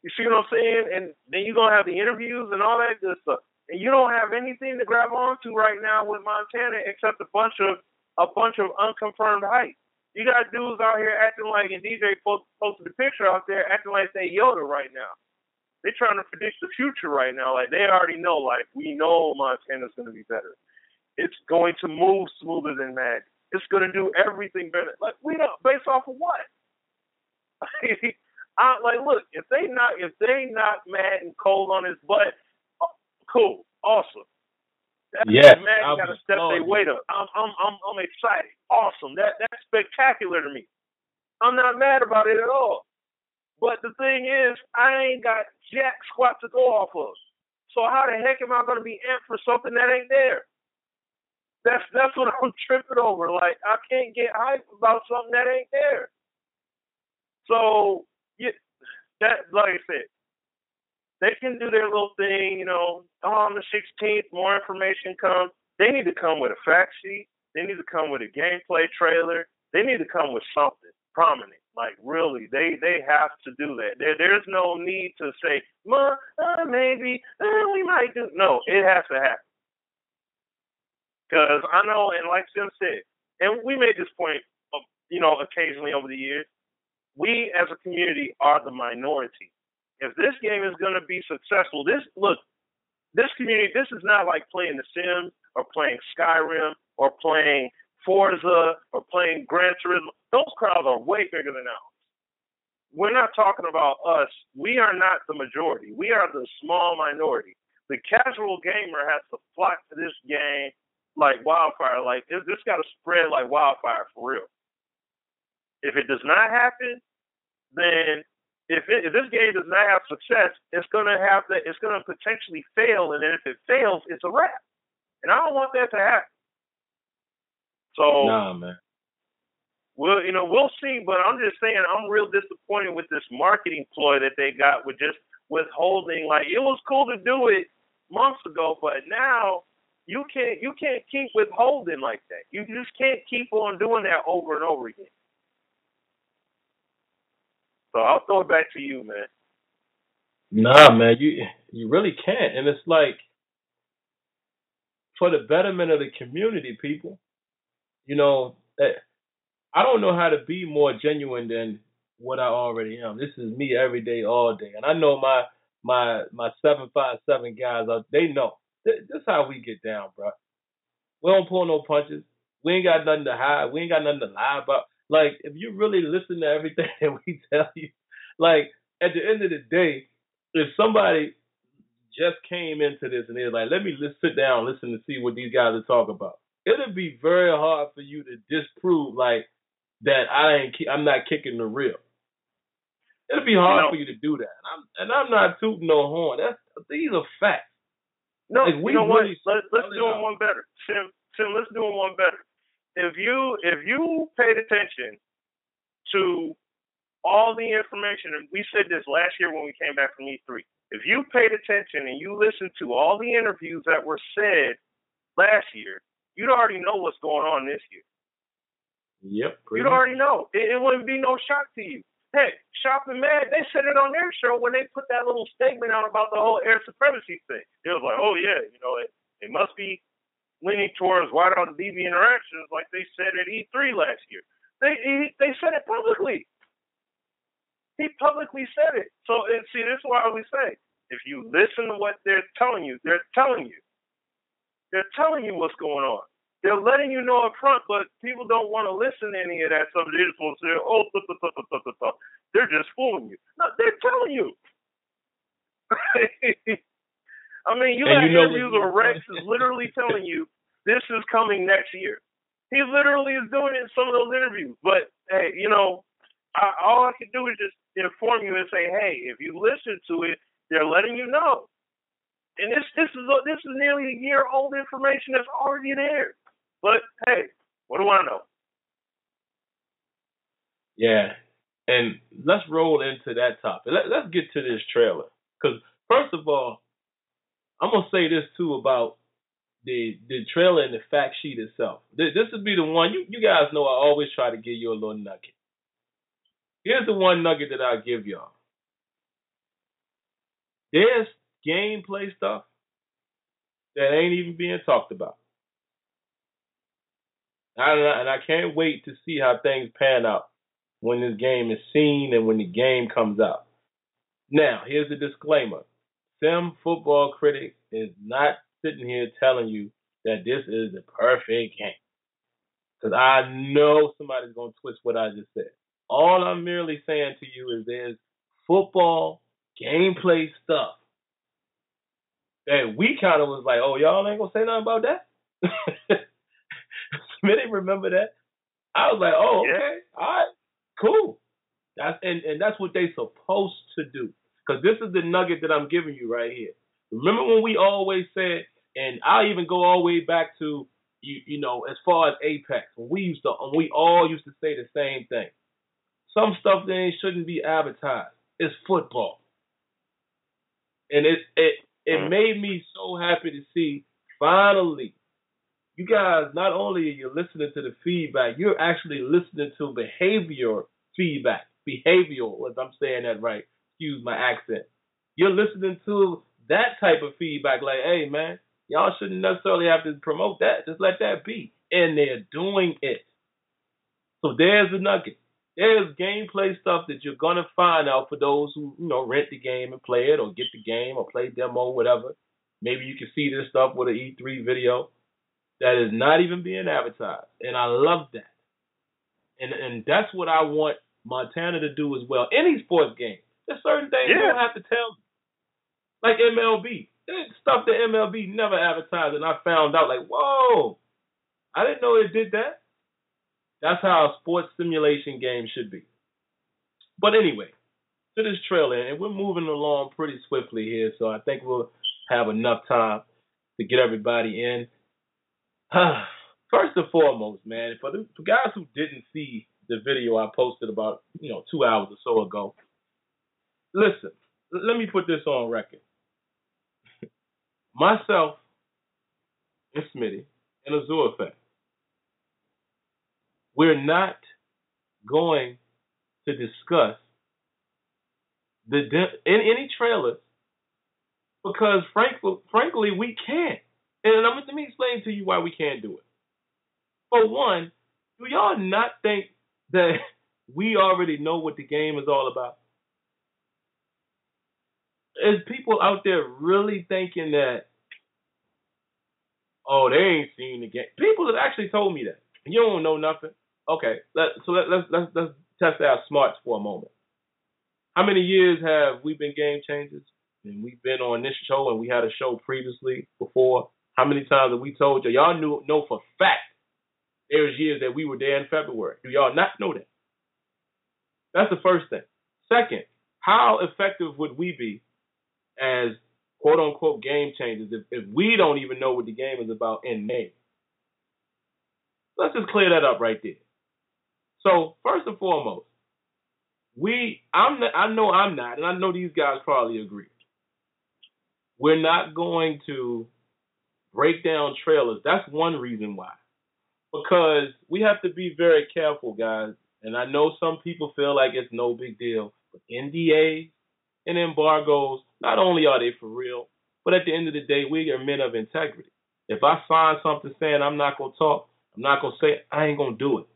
You see what I'm saying? And then you're going to have the interviews and all that good stuff. And you don't have anything to grab onto right now with Montana except a bunch of unconfirmed hype. You got dudes out here acting like, and DJ posted a picture out there acting like they Yoda right now. They're trying to predict the future right now. Like, they already know, like, we know Montana's going to be better. It's going to move smoother than Madden. It's going to do everything better. Like, we don't, based off of what? Look, if they knock Madden cold on his butt, cool, awesome. Madden got to step their weight up. I'm excited. Awesome. That's spectacular to me. I'm not mad about it at all. But the thing is, I ain't got jack squat to go off of. So how the heck am I going to be amped for something that ain't there? That's what I'm tripping over. Like, I can't get hyped about something that ain't there. So, yeah, that, like I said, they can do their little thing, on the 16th, more information comes. They need to come with a fact sheet. They need to come with a gameplay trailer. They need to come with something prominent. Like, really, they have to do that. There's no need to say, maybe, we might do. No, it has to happen. Because I know, and like Sim said, and we made this point, occasionally over the years, we as a community are the minority. If this game is going to be successful, this community, this is not like playing The Sims or playing Skyrim or playing Forza or playing Gran Turismo. Those crowds are way bigger than ours. We're not talking about us. We are not the majority. We are the small minority. The casual gamer has to flock to this game like wildfire. Like this got to spread like wildfire for real. If it does not happen, then if this game does not have success, it's gonna potentially fail, and then if it fails, it's a wrap. And I don't want that to happen. So,
nah, man.
We'll see. But I'm just saying, I'm real disappointed with this marketing ploy that they got with just withholding. Like, it was cool to do it months ago, but now you can't keep withholding like that. You just can't keep on doing that over and over again. So I'll throw it back to you, man.
Nah, man, you really can't. And it's like, for the betterment of the community, people, I don't know how to be more genuine than what I already am. This is me every day, all day. And I know my 757 guys, they know. This is how we get down, bro. We don't pull no punches. We ain't got nothing to hide. We ain't got nothing to lie about. Like, if you really listen to everything that we tell you, like, at the end of the day, if somebody just came into this and they're like, let me sit down and listen to see what these guys are talking about, it'll be very hard for you to disprove, like, that I'm not kicking the real. It'll be hard for you to do that. And I'm not tooting no horn. These are facts.
No, like, you know what? Let's do one better. Tim, let's do one better. If you paid attention to all the information, and we said this last year when we came back from E3, if you paid attention and you listened to all the interviews that were said last year, you'd already know what's going on this year.
Yep.
You'd already know. It wouldn't be no shock to you. Hey, Shop and Mad, they said it on their show when they put that little statement out about the whole air supremacy thing. It was like, oh, yeah, it must be leaning towards white on DB interactions like they said at E3 last year. They said it publicly. He publicly said it. So, see, this is why I always say, if you listen to what they're telling you. They're telling you what's going on. They're letting you know up front, but people don't want to listen to any of that stuff. They just want to say, oh, they're just fooling you. No, they're telling you. I mean, you have interviews where Rex is literally telling you this is coming next year. He literally is doing it in some of those interviews. But, hey, all I can do is just inform you and say, hey, if you listen to it, they're letting you know. And this is nearly a year old information that's already there. But hey, what do I know?
Yeah, and let's roll into that topic. Let's get to this trailer, because first of all, I'm gonna say this too about the trailer and the fact sheet itself. This would be the one you guys know. I always try to give you a little nugget. Here's the one nugget that I give y'all. There's gameplay stuff that ain't even being talked about. And I can't wait to see how things pan out when this game is seen and when the game comes out. Now, here's the disclaimer. Sim Football Critic is not sitting here telling you that this is the perfect game. Because I know somebody's going to twist what I just said. All I'm merely saying to you is there's football gameplay stuff that we kind of was like, oh, y'all ain't going to say nothing about that? Smitty, remember that? I was like, oh, okay, all right, cool. That's what they supposed to do. Because this is the nugget that I'm giving you right here. Remember when we always said, and I'll even go all the way back to, as far as Apex, when we all used to say the same thing. Some stuff that shouldn't be advertised. It's football. And it made me so happy to see, finally, you guys, not only are you listening to the feedback, you're actually listening to behavioral feedback. Behavioral, if I'm saying that right. Excuse my accent. You're listening to that type of feedback like, hey, man, y'all shouldn't necessarily have to promote that. Just let that be. And they're doing it. So there's the nugget. There's gameplay stuff that you're going to find out for those who, rent the game and play it or get the game or play demo, whatever. Maybe you can see this stuff with an E3 video that is not even being advertised. And I love that. And that's what I want Montana to do as well. Any sports game. There's certain things you don't have to tell me. Like MLB. There's stuff that MLB never advertised, and I found out like, whoa, I didn't know it did that. That's how a sports simulation game should be. But anyway, to this trailer, and we're moving along pretty swiftly here, so I think we'll have enough time to get everybody in. First and foremost, man, for guys who didn't see the video I posted about 2 hours or so ago, listen, let me put this on record. Myself and Smitty and Azure Effect, we're not going to discuss in any trailers because frankly we can't. And let me explain to you why we can't do it. For one, do y'all not think that we already know what the game is all about? Is people out there really thinking that, oh, they ain't seen the game? People have actually told me that. You don't know nothing. Okay, let's test our smarts for a moment. How many years have we been Game Changers? And we've been on this show, and we had a show previously before. How many times have we told you? Y'all know for fact there was years that we were there in February. Do y'all not know that? That's the first thing. Second, how effective would we be as quote-unquote game changers if we don't even know what the game is about in May? Let's just clear that up right there. So, first and foremost, I know I'm not, and I know these guys probably agree. We're not going to break down trailers. That's one reason why. Because we have to be very careful, guys. And I know some people feel like it's no big deal. But NDAs and embargoes, not only are they for real, but at the end of the day, we are men of integrity. If I sign something saying I'm not going to talk, I'm not going to say it, I ain't going to do it.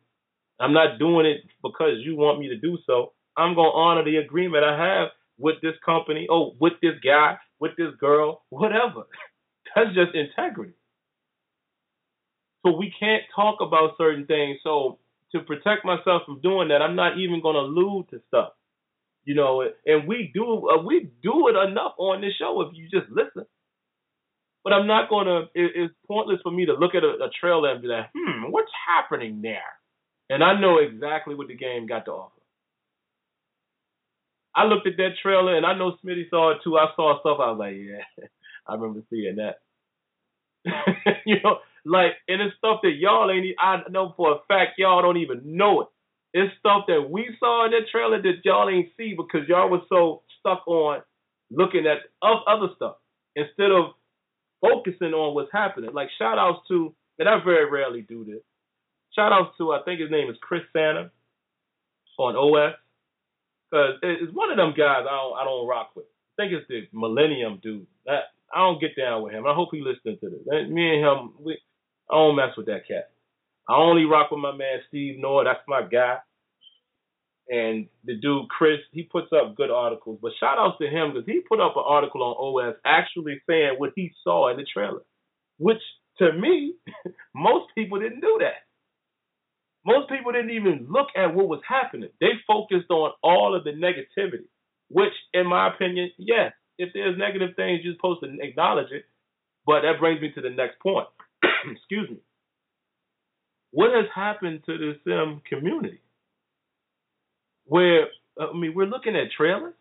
I'm not doing it because you want me to do so. I'm going to honor the agreement I have with this company, with this guy, with this girl, whatever. That's just integrity. So we can't talk about certain things. So to protect myself from doing that, I'm not even going to allude to stuff. And we do it enough on this show if you just listen. But I'm not going to, it's pointless for me to look at a trailer and be like, what's happening there? And I know exactly what the game got to offer. I looked at that trailer, and I know Smitty saw it too. I saw stuff, I was like, yeah, I remember seeing that. And it's stuff that y'all I know for a fact y'all don't even know it. It's stuff that we saw in that trailer that y'all ain't see because y'all was so stuck on looking at other stuff instead of focusing on what's happening. Like shout outs to, and I very rarely do this, shout outs to, I think his name is Chris Santa on OS. Because it's one of them guys I don't rock with. I think it's the Millennium dude. I don't get down with him. I hope he listening to this. Me and him, I don't mess with that cat. I only rock with my man Steve Noah. That's my guy. And the dude Chris, he puts up good articles. But shout outs to him because he put up an article on OS actually saying what he saw in the trailer. Which, to me, most people didn't do that. Most people didn't even look at what was happening. They focused on all of the negativity, which, in my opinion, yes, if there's negative things, you're supposed to acknowledge it. But that brings me to the next point. Excuse me. What has happened to the sim community? Where, we're looking at trailers.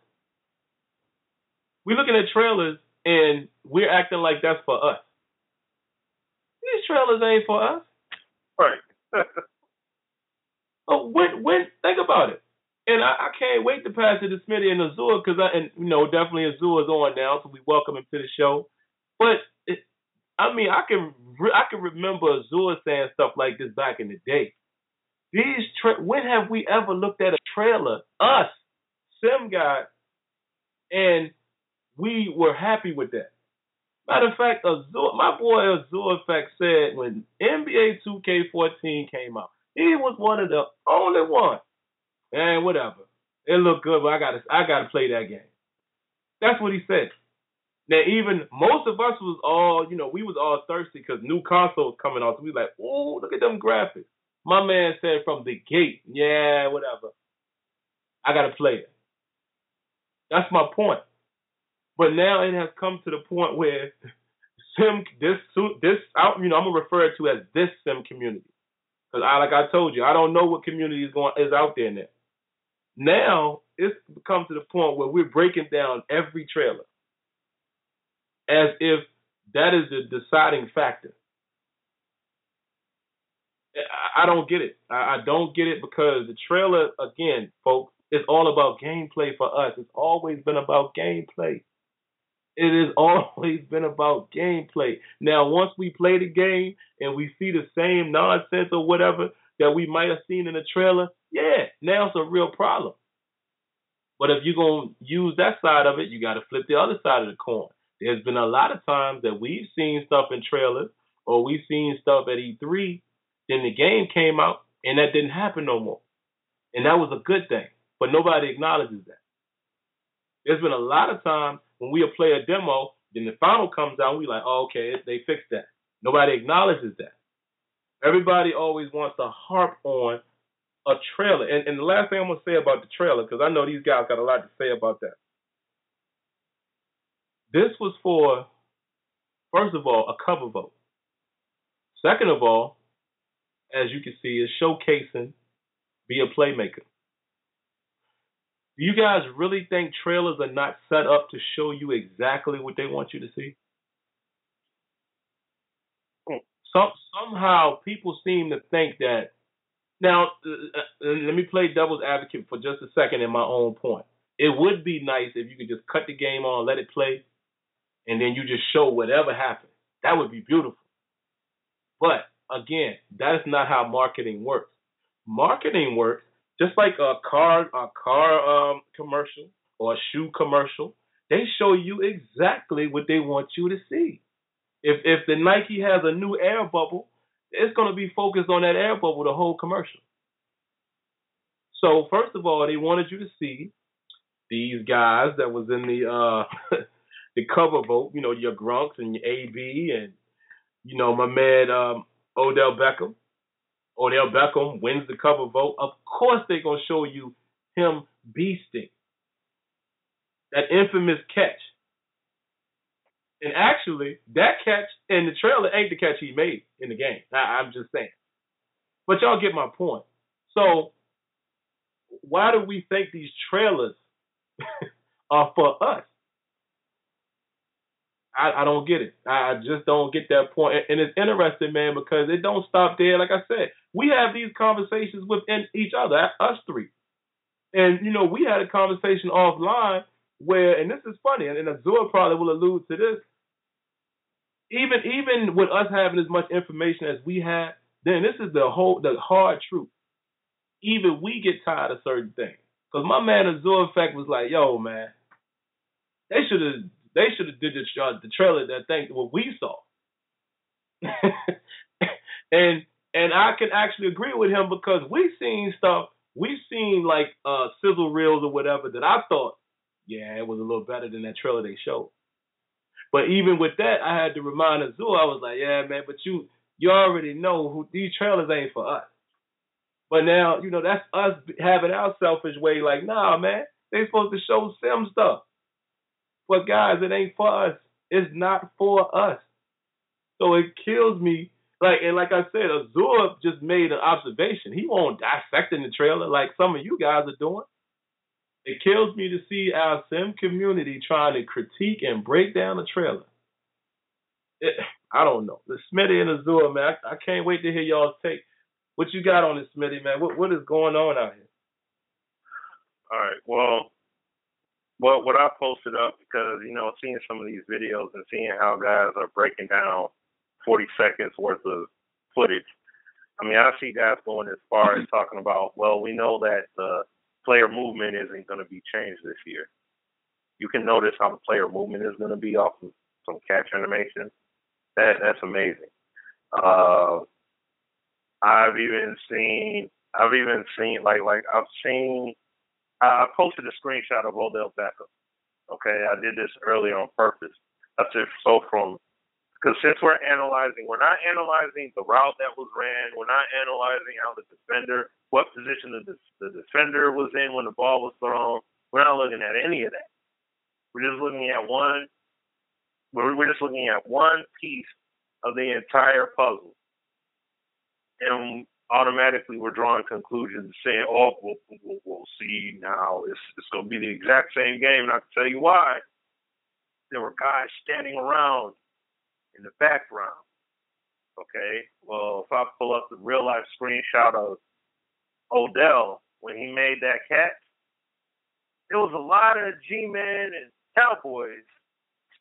We're looking at trailers, and we're acting like that's for us. These trailers ain't for us.
Right.
When think about it, and I can't wait to pass it to Smitty and Azure because definitely Azure is on now, so we welcome him to the show. But I can remember Azure saying stuff like this back in the day. When have we ever looked at a trailer, us, Sim guy, and we were happy with that? Matter of fact, my boy Azure Effect said when NBA 2K14 came out, he was one of the only ones. And whatever. It looked good, but I gotta play that game. That's what he said. Now, even most of us was all, we was all thirsty because new consoles coming out. So we like, oh, look at them graphics. My man said from the gate, yeah, whatever. I gotta play it. That's my point. But now it has come to the point where I'm gonna refer it to as this sim community, because like I told you, I don't know what community is out there now. Now it's come to the point where we're breaking down every trailer as if that is the deciding factor. I don't get it. I don't get it, because the trailer, again, folks, is all about gameplay for us. It's always been about gameplay. It has always been about gameplay. Now, once we play the game and we see the same nonsense or whatever that we might have seen in the trailer, yeah, now it's a real problem. But if you're going to use that side of it, you got to flip the other side of the coin. There's been a lot of times that we've seen stuff in trailers, or we've seen stuff at E3, then the game came out and that didn't happen no more. And that was a good thing. But nobody acknowledges that. There's been a lot of times when we play a demo, then the final comes out, and we're like, oh, okay, they fixed that. Nobody acknowledges that. Everybody always wants to harp on a trailer. And the last thing I'm going to say about the trailer, because I know these guys got a lot to say about that. This was for, first of all, a cover vote. Second of all, as you can see, is showcasing be a playmaker. Do you guys really think trailers are not set up to show you exactly what they want you to see? Somehow people seem to think that. Now, let me play devil's advocate for just a second in my own point. It would be nice if you could just cut the game on, let it play, and then you just show whatever happens. That would be beautiful. But, again, that is not how marketing works. Marketing works just like a car commercial or a shoe commercial. They show you exactly what they want you to see. If the Nike has a new air bubble, it's going to be focused on that air bubble the whole commercial. So first of all, they wanted you to see these guys that was in the the cover vote. You know, your Grunks and your AB and my man Odell Beckham. Odell Beckham wins the cover vote. Of course, they're gonna show you him beasting that infamous catch. And actually, that catch in the trailer ain't the catch he made in the game. I'm just saying. But y'all get my point. So, why do we think these trailers are for us? I don't get it. I just don't get that point. And it's interesting, man, because it don't stop there. Like I said, we have these conversations within each other, us three. And, we had a conversation offline where, and this is funny, and Azur probably will allude to this, even with us having as much information as we had, then this is the hard truth. Even we get tired of certain things. Because my man Azur, in fact, was like, yo, man, they should have did the trailer that thing what we saw. and I can actually agree with him, because we've seen like sizzle reels or whatever that I thought, yeah, it was a little better than that trailer they showed. But even with that, I had to remind Azul, I was like, yeah, man, but you already know who these trailers ain't for us. But now, that's us having our selfish way, like, nah, man, they supposed to show sim stuff. But guys, it ain't for us. It's not for us. So it kills me. Like I said, Azur just made an observation. He won't dissect in the trailer like some of you guys are doing. It kills me to see our sim community trying to critique and break down the trailer. I don't know. The Smitty and Azur, man, I can't wait to hear y'all's take. What you got on this, Smitty, man? What is going on out here?
All right. Well, what I posted up, because, seeing some of these videos and seeing how guys are breaking down 40 seconds worth of footage. I mean, I see guys going as far as talking about, well, we know that the player movement isn't going to be changed this year. You can notice how the player movement is going to be off of some catch animation. That's amazing. I've even seen I posted a screenshot of Odell Beckham. Okay, I did this earlier on purpose. I said, because since we're not analyzing the route that was ran, we're not analyzing how what position the defender was in when the ball was thrown. We're not looking at any of that. We're just looking at one We're just looking at one piece of the entire puzzle. And automatically we're drawing conclusions saying, oh, we'll see now. It's going to be the exact same game. And I can tell you why. There were guys standing around in the background. Okay? Well, if I pull up the real-life screenshot of Odell when he made that catch, there was a lot of G-men and Cowboys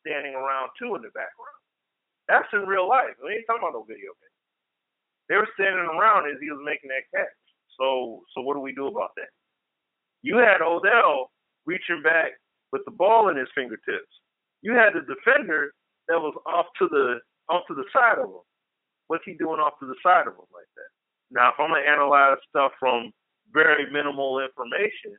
standing around, too, in the background. That's in real life. We ain't talking about no video game. They were standing around as he was making that catch. So what do we do about that? You had Odell reaching back with the ball in his fingertips. You had the defender that was off to the side of him. What's he doing off to the side of him like that? Now, if I'm gonna analyze stuff from very minimal information,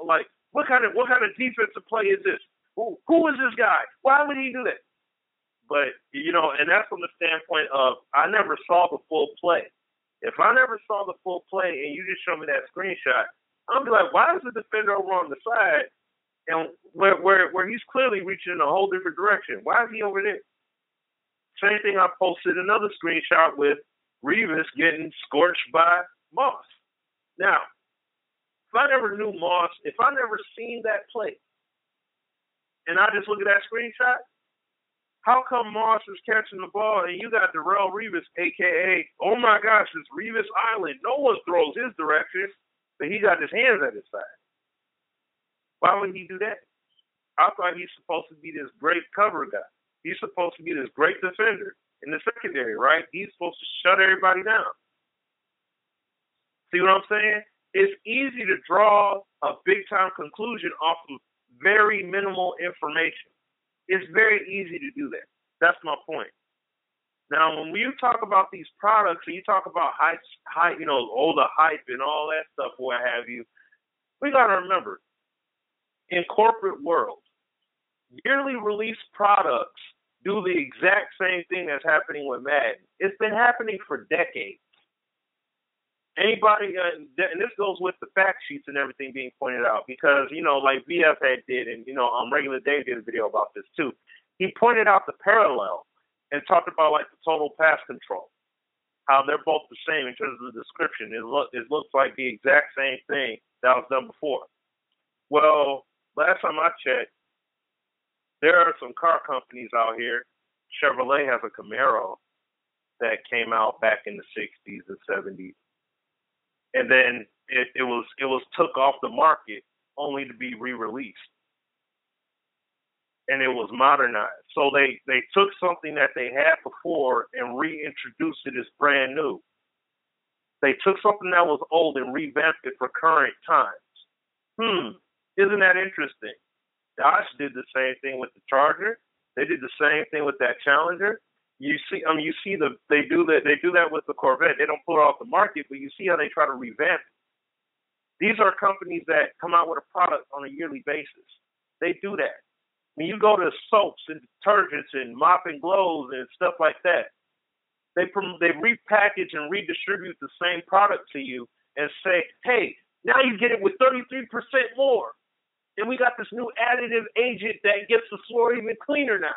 like what kind of defensive play is this? Who is this guy? Why would he do that? But, and that's from the standpoint of I never saw the full play. If I never saw the full play and you just show me that screenshot, I'm going to be like, why is the defender over on the side and where he's clearly reaching in a whole different direction? Why is he over there? Same thing, I posted another screenshot with Revis getting scorched by Moss. Now, if I never knew Moss, if I never seen that play, and I just look at that screenshot, how come Moss is catching the ball and you got Darrelle Revis, a.k.a., oh my gosh, it's Revis Island. No one throws his direction, but he got his hands at his side. Why would he do that? I thought he's supposed to be this great cover guy. He's supposed to be this great defender in the secondary, right? He's supposed to shut everybody down. See what I'm saying? It's easy to draw a big-time conclusion off of very minimal information. It's very easy to do that. That's my point. Now, when you talk about these products and you talk about hype, all the hype and all that stuff, what have you, we got to remember, in corporate world, yearly release products do the exact same thing that's happening with Madden. It's been happening for decades. Anybody, and this goes with the fact sheets and everything being pointed out because, like VF had did, and, Regular Dave did a video about this too. He pointed out the parallel and talked about like the total pass control, how they're both the same in terms of the description. It looks like the exact same thing that was done before. Well, last time I checked, there are some car companies out here. Chevrolet has a Camaro that came out back in the 60s and 70s. And then it was took off the market only to be re-released. And it was modernized. So they took something that they had before and reintroduced it as brand new. They took something that was old and revamped it for current times. Isn't that interesting? Dodge did the same thing with the Charger. They did the same thing with that Challenger. You see they do that with the Corvette. They don't pull it off the market, but you see how they try to revamp it. These are companies that come out with a product on a yearly basis. They do that. When you go to soaps and detergents and mop and glows and stuff like that, they repackage and redistribute the same product to you and say, hey, now you get it with 33% more. And we got this new additive agent that gets the floor even cleaner now.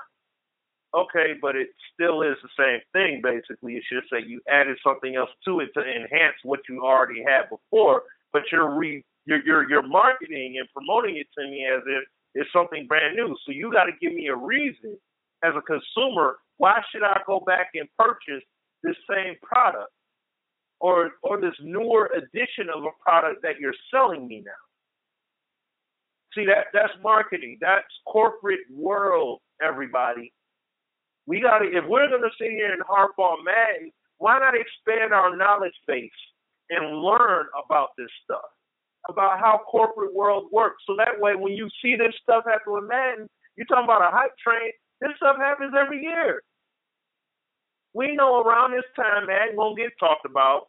Okay, but it still is the same thing, basically. It's just that you added something else to it to enhance what you already had before, but you're marketing and promoting it to me as if it's something brand new. So you got to give me a reason as a consumer, why should I go back and purchase this same product or this newer edition of a product that you're selling me now? See, that's marketing. That's corporate world, everybody. We got to, if we're going to sit here and harp on Madden, why not expand our knowledge base and learn about this stuff, about how corporate world works? So that way, when you see this stuff happen with Madden, you're talking about a hype train. This stuff happens every year. We know around this time, Madden gonna get talked about.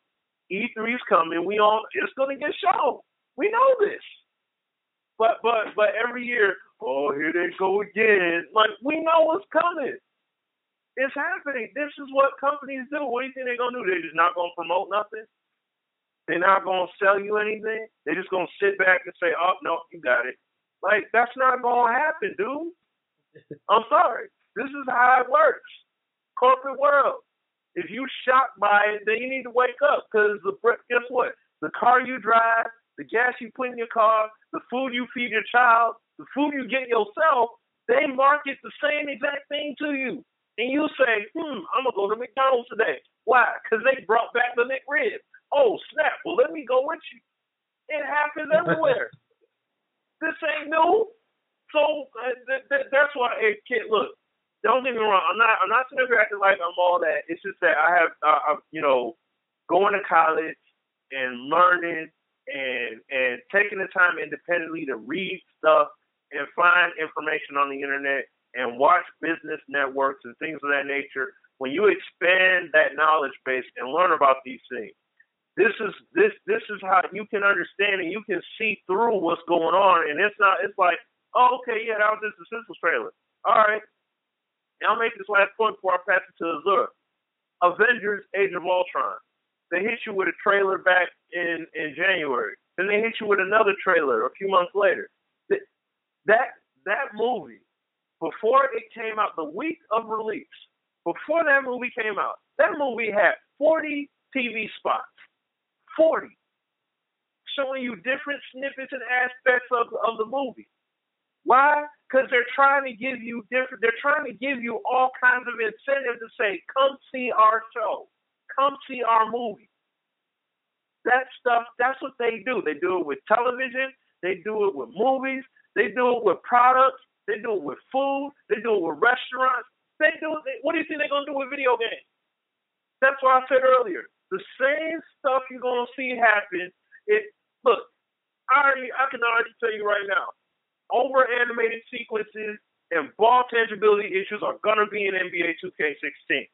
E3's coming. It's gonna get shown. We know this. But every year, oh, here they go again. Like, we know what's coming. It's happening. This is what companies do. What do you think they're going to do? They're just not going to promote nothing? They're not going to sell you anything? They're just going to sit back and say, oh, no, you got it. Like, that's not going to happen, dude. I'm sorry. This is how it works. Corporate world. If you shocked by it, then you need to wake up, because guess what? The car you drive, the gas you put in your car, the food you feed your child, the food you get yourself, they market the same exact thing to you. And you say, I'm going to go to McDonald's today. Why? Because they brought back the McRib. Oh, snap. Well, let me go with you. It happens everywhere. This ain't new. So that's why, kid, look, don't get me wrong. I'm not sitting here acting like I'm all that. It's just that I have, going to college and learning and taking the time independently to read stuff and find information on the internet and watch business networks and things of that nature. When you expand that knowledge base and learn about these things, this is how you can understand and you can see through what's going on. And it's like, oh, okay, yeah, that was just a Simpsons trailer. All right. And I'll make this last point before I pass it to Azura. Avengers Age of Ultron. They hit you with a trailer back in January. Then they hit you with another trailer a few months later. That movie, before it came out, the week of release, before that movie came out, that movie had 40 TV spots. 40. Showing you different snippets and aspects of the movie. Why? Because they're trying to give you all kinds of incentives to say, come see our show. Come see our movie. That stuff, that's what they do. They do it with television. They do it with movies. They do it with products. They do it with food. They do it with restaurants. What do you think they're going to do with video games? That's what I said earlier. The same stuff you're going to see happen. Look, I can already tell you right now, over-animated sequences and ball tangibility issues are going to be in NBA 2K16.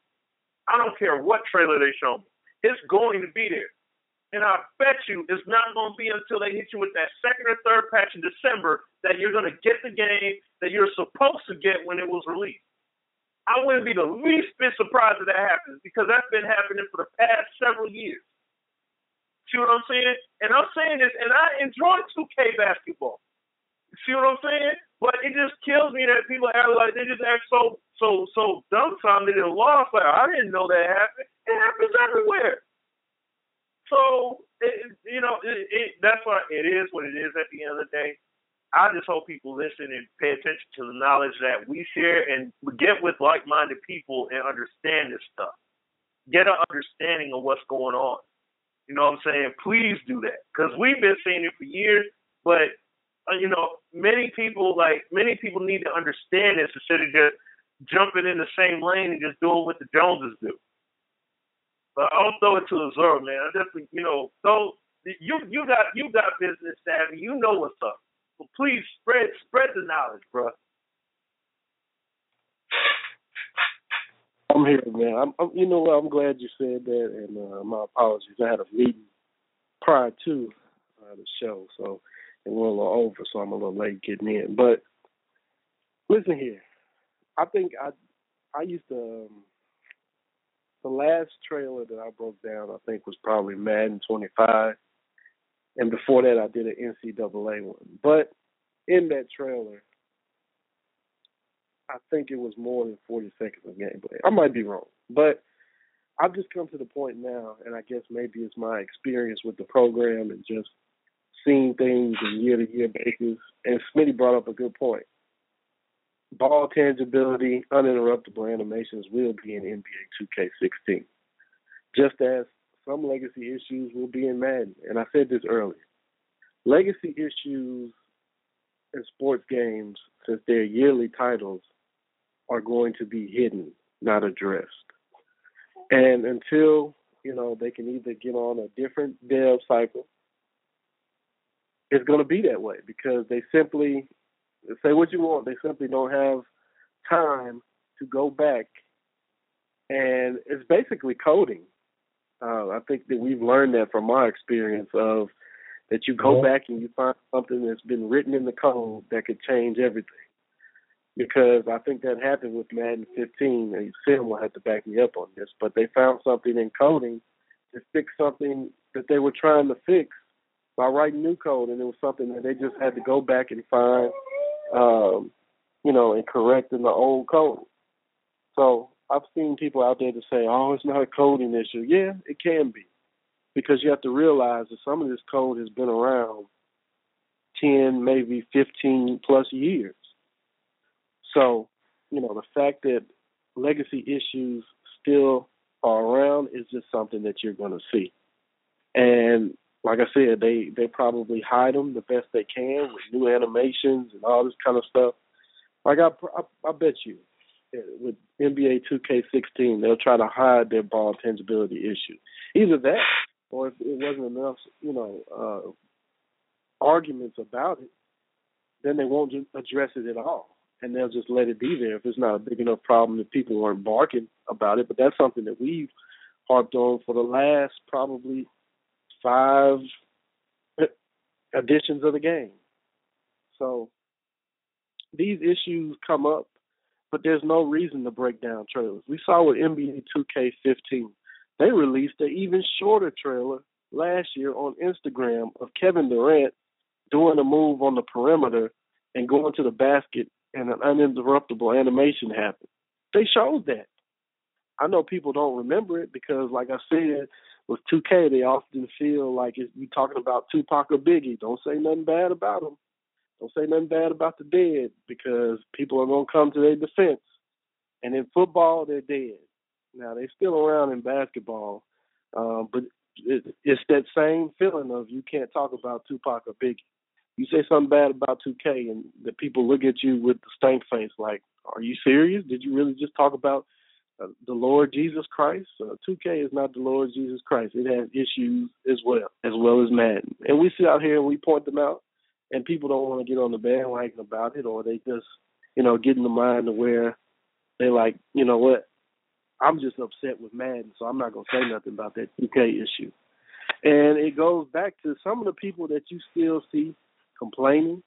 I don't care what trailer they show me. It's going to be there. And I bet you it's not going to be until they hit you with that second or third patch in December that you're going to get the game that you're supposed to get when it was released. I wouldn't be the least bit surprised if that happens, because that's been happening for the past several years. See what I'm saying? And I'm saying this, and I enjoy 2K basketball. See what I'm saying? But it just kills me that people act like they just act so dumbfounded and lost. Like, I didn't know that happened. It happens everywhere. So, that's why it is what it is at the end of the day. I just hope people listen and pay attention to the knowledge that we share and get with like-minded people and understand this stuff. Get an understanding of what's going on. You know what I'm saying? Please do that, because we've been saying it for years, but many people need to understand this instead of just jumping in the same lane and just doing what the Joneses do. But I'll throw it to Azura, man. I definitely, so you got business savvy. You know what's up. So please spread the knowledge, bro.
I'm here, man. I'm glad you said that, and my apologies. I had a meeting prior to the show, so it went a little over, so I'm a little late getting in. But listen here, I think I used to. The last trailer that I broke down, I think, was probably Madden 25. And before that, I did an NCAA one. But in that trailer, I think it was more than 40 seconds of gameplay. I might be wrong. But I've just come to the point now, and I guess maybe it's my experience with the program and just seeing things on year-to-year basis. And Smitty brought up a good point. Ball tangibility, uninterruptible animations will be in NBA 2K16, just as some legacy issues will be in Madden. And I said this earlier. Legacy issues in sports games, since they're yearly titles, are going to be hidden, not addressed. And until, they can either get on a different dev cycle, it's going to be that way, because they simply... say what you want. They simply don't have time to go back, and it's basically coding. I think that we've learned that from our experience of that you go back and you find something that's been written in the code that could change everything. Because I think that happened with Madden 15, and Sam will have to back me up on this, but they found something in coding to fix something that they were trying to fix by writing new code, and it was something that they just had to go back and find, and correct in the old code. So I've seen people out there to say, oh, it's not a coding issue. Yeah, it can be, because you have to realize that some of this code has been around 10, maybe 15 plus years. So, the fact that legacy issues still are around is just something that you're going to see. And like I said, they probably hide them the best they can with new animations and all this kind of stuff. Like I bet you, with NBA 2K16, they'll try to hide their ball tangibility issue. Either that, or if it wasn't enough, arguments about it, then they won't address it at all. And they'll just let it be there if it's not a big enough problem that people aren't barking about it. But that's something that we've harped on for the last probably 5 editions of the game. So these issues come up, but there's no reason to break down trailers. We saw with NBA 2K15, they released an even shorter trailer last year on Instagram of Kevin Durant doing a move on the perimeter and going to the basket, and an uninterruptible animation happened. They showed that. I know people don't remember it because, like I said, with 2K, they often feel like you're talking about Tupac or Biggie. Don't say nothing bad about them. Don't say nothing bad about the dead, because people are going to come to their defense. And in football, they're dead. Now, they're still around in basketball, but it's that same feeling of you can't talk about Tupac or Biggie. You say something bad about 2K, and the people look at you with the stank face like, are you serious? Did you really just talk about the Lord Jesus Christ? 2K is not the Lord Jesus Christ. It has issues as well as Madden. And we sit out here and we point them out, and people don't want to get on the bandwagon about it, or they just, get in the mind to where they like, you know what, I'm just upset with Madden, so I'm not going to say nothing about that 2K issue. And it goes back to some of the people that you still see complaining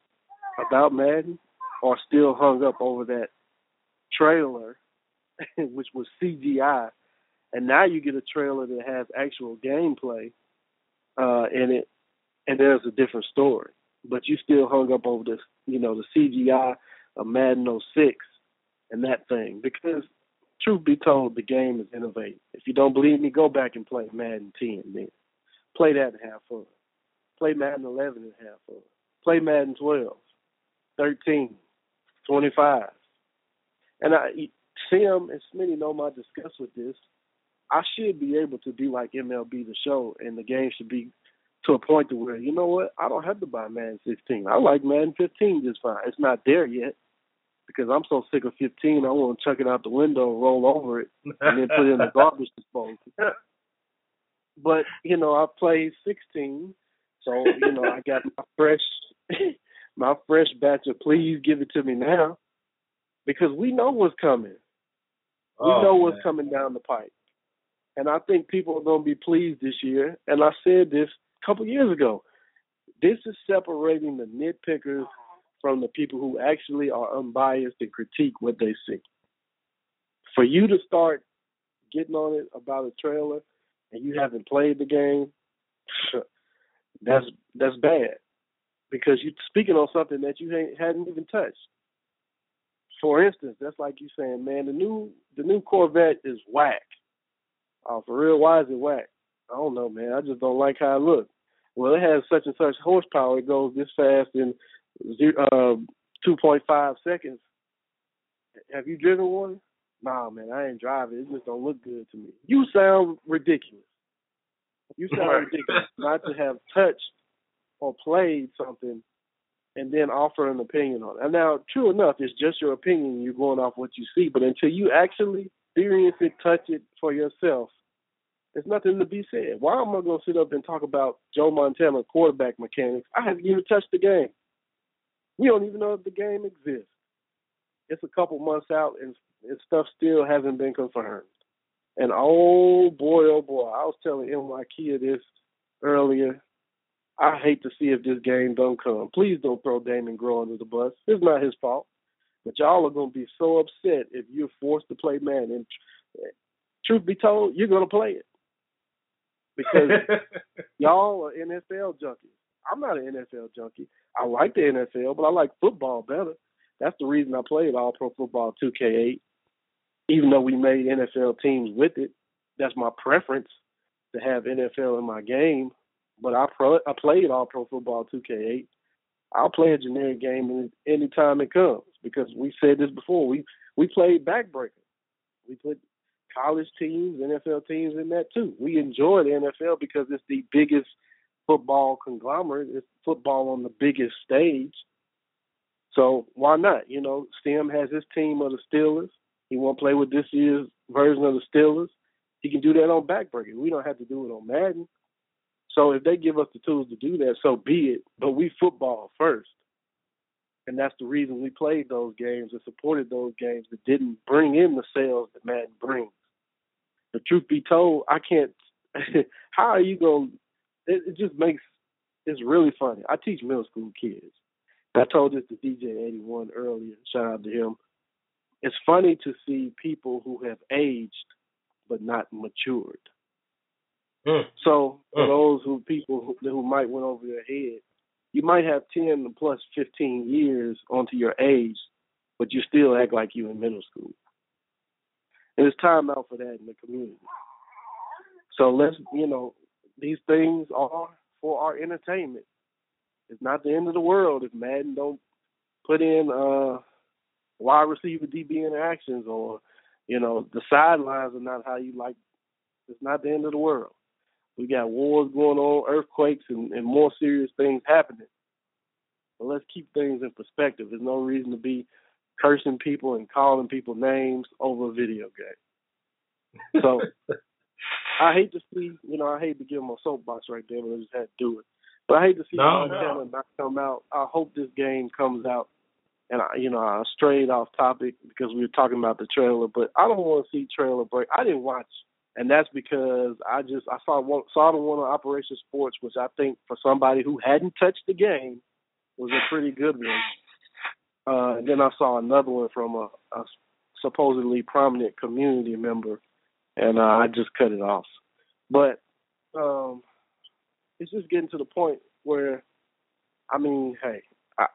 about Madden are still hung up over that trailer, which was CGI, and now you get a trailer that has actual gameplay in it, and there's a different story. But you still hung up over this, the CGI of Madden 06 and that thing, because truth be told, the game is innovative. If you don't believe me, go back and play Madden 10, man. Play that and have fun. Play Madden 11 and have fun. Play Madden 12, 13, 25. And Sam and Smitty know my disgust with this. I should be able to be like MLB The Show, and the game should be to a point to where, you know what, I don't have to buy Madden 16. I like Madden 15 just fine. It's not there yet because I'm so sick of 15, I want to chuck it out the window, roll over it, and then put it in the garbage disposal. But, I played 16, so, I got my fresh batch of please give it to me now, because we know what's coming. We know what's coming down the pipe. And I think people are going to be pleased this year. And I said this a couple years ago. This is separating the nitpickers from the people who actually are unbiased and critique what they see. For you to start getting on it about a trailer and you haven't played the game, that's bad, because you're speaking on something that you hadn't even touched. For instance, that's like you saying, man, the new Corvette is whack. Oh, for real, why is it whack? I don't know, man. I just don't like how it looks. Well, it has such and such horsepower. It goes this fast in 2.5 seconds. Have you driven one? Nah, man, I ain't driving. It just don't look good to me. You sound ridiculous. You sound ridiculous not to have touched or played something and then offer an opinion on it. And now, true enough, it's just your opinion. You're going off what you see. But until you actually experience it, touch it for yourself, there's nothing to be said. Why am I going to sit up and talk about Joe Montana quarterback mechanics? I haven't even touched the game. We don't even know if the game exists. It's a couple months out, and stuff still hasn't been confirmed. And oh boy, I was telling NYKia this earlier. I hate to see if this game don't come. Please don't throw Damon Groh under the bus. It's not his fault. But y'all are going to be so upset if you're forced to play Madden. And truth be told, you're going to play it. Because y'all are NFL junkies. I'm not an NFL junkie. I like the NFL, but I like football better. That's the reason I played All Pro Football 2K8. Even though we made NFL teams with it, that's my preference to have NFL in my game. But I played All Pro Football 2K8. I'll play a generic game any time it comes because we said this before. We played backbreaker. We put college teams, NFL teams in that too. We enjoy the NFL because it's the biggest football conglomerate. It's football on the biggest stage. So why not? You know, Stem has his team of the Steelers. He won't play with this year's version of the Steelers. He can do that on backbreaker. We don't have to do it on Madden. So if they give us the tools to do that, so be it. But we football first. And that's the reason we played those games and supported those games that didn't bring in the sales that Madden brings. The truth be told, I can't – how are you going – it just makes – it's really funny. I teach middle school kids. I told this to DJ81 earlier. Shout out to him. It's funny to see people who have aged but not matured. So for those people who might went over their head, you might have 10 plus 15 years onto your age, but you still act like you in middle school. And it's time out for that in the community. So let's, these things are for our entertainment. It's not the end of the world if Madden don't put in wide receiver DB interactions or, the sidelines are not how you like. It's not the end of the world. We got wars going on, earthquakes, and more serious things happening. But let's keep things in perspective. There's no reason to be cursing people and calling people names over a video game. So I hate to see, I hate to give them a soapbox right there, but I just had to do it. But I hate to see Montana not come out. I hope this game comes out. And, I strayed off topic because we were talking about the trailer, but I don't want to see trailer break. I didn't watch. And that's because I saw the one on Operation Sports, which I think for somebody who hadn't touched the game was a pretty good one. And then I saw another one from a supposedly prominent community member, and I just cut it off. But it's just getting to the point where, hey,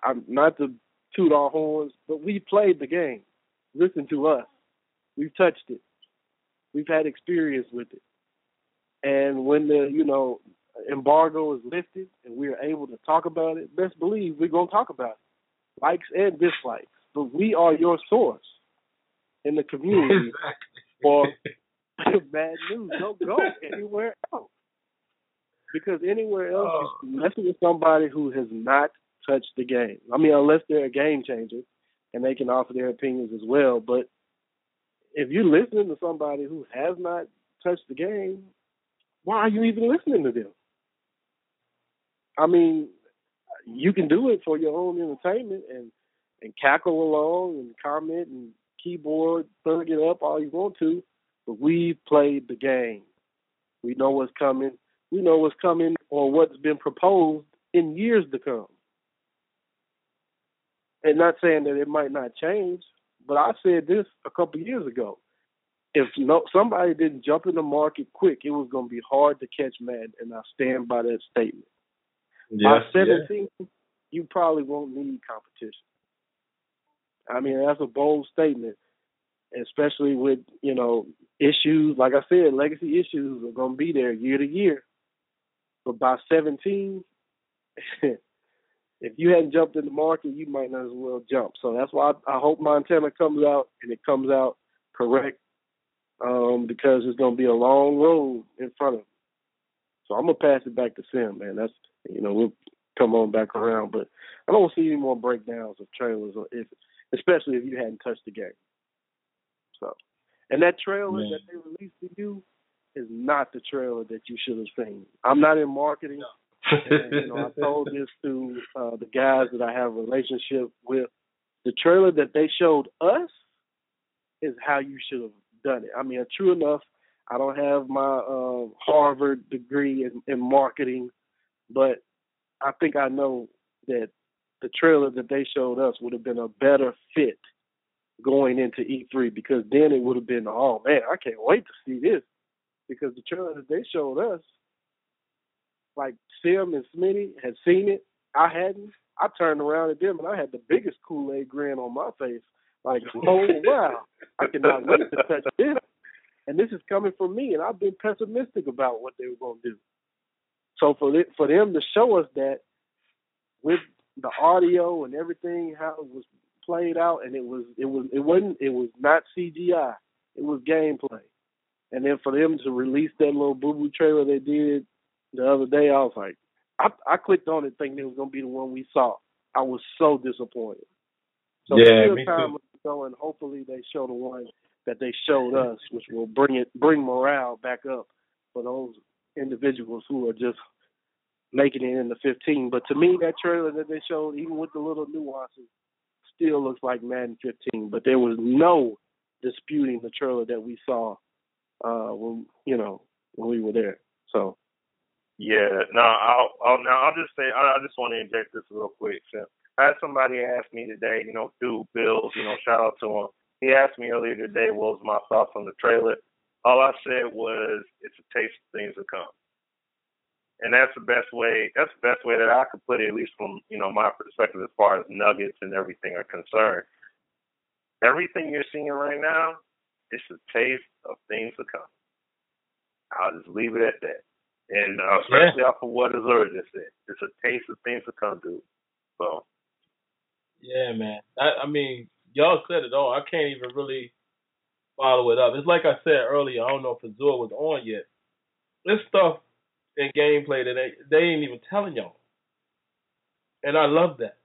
I'm not to toot our horns, but we played the game. Listen to us. We've touched it. We've had experience with it. And when the, embargo is lifted and we're able to talk about it, best believe we're going to talk about it. Likes and dislikes. But we are your source in the community for bad news. Don't go anywhere else. Because anywhere else, you're messing with somebody who has not touched the game. Unless they're a game changer and they can offer their opinions as well. But if you're listening to somebody who has not touched the game, why are you even listening to them? You can do it for your own entertainment and cackle along and comment and keyboard, thug it up all you want to, but we've played the game. We know what's coming. We know what's coming or what's been proposed in years to come. And not saying that it might not change, but I said this a couple of years ago. If somebody didn't jump in the market quick, it was going to be hard to catch Madden, and I stand by that statement. By 17, you probably won't need competition. That's a bold statement, especially with, issues. Like I said, legacy issues are going to be there year to year. But by 17, if you hadn't jumped in the market, you might not as well jump. So that's why I hope Montana comes out and it comes out correct because it's going to be a long road in front of them. So I'm going to pass it back to Sim, man. That's, we'll come on back around. But I don't see any more breakdowns of trailers, especially if you hadn't touched the game. So, and that trailer that they released to you is not the trailer that you should have seen. I'm not in marketing. No. And, I told this to the guys that I have a relationship with. The trailer that they showed us is how you should have done it. True enough, I don't have my Harvard degree in marketing, but I think I know that the trailer that they showed us would have been a better fit going into E3 because then it would have been, oh, man, I can't wait to see this because the trailer that they showed us, like Sim and Smitty had seen it. I hadn't. I turned around at them and I had the biggest Kool-Aid grin on my face. Like, oh wow, I cannot wait to touch this. And this is coming from me, and I've been pessimistic about what they were going to do. So for them to show us that with the audio and everything, how it was played out, and it was not CGI, it was gameplay. And then for them to release that little boo-boo trailer they did the other day, I was like, I clicked on it thinking it was going to be the one we saw. I was so disappointed. So
yeah, me
time
too.
go, and hopefully they show the one that they showed us, which will bring morale back up for those individuals who are just making it in the 15. But to me, that trailer that they showed, even with the little nuances, still looks like Madden 15. But there was no disputing the trailer that we saw when we were there. So.
Yeah, no, I'll just say, I just want to inject this real quick. So I had somebody ask me today, through Bills, shout out to him. He asked me earlier today what was my thoughts on the trailer. All I said was it's a taste of things to come. And that's the best way that I could put it, at least from, my perspective as far as nuggets and everything are concerned. Everything you're seeing right now, it's a taste of things to come. I'll just leave it at that. And especially off of what Azura just said. It's a taste of things to come, dude. So.
Yeah, man. I mean, y'all said it all. I can't even really follow it up. It's like I said earlier, I don't know if Azura was on yet. This stuff in gameplay that they ain't even telling y'all. And I love that.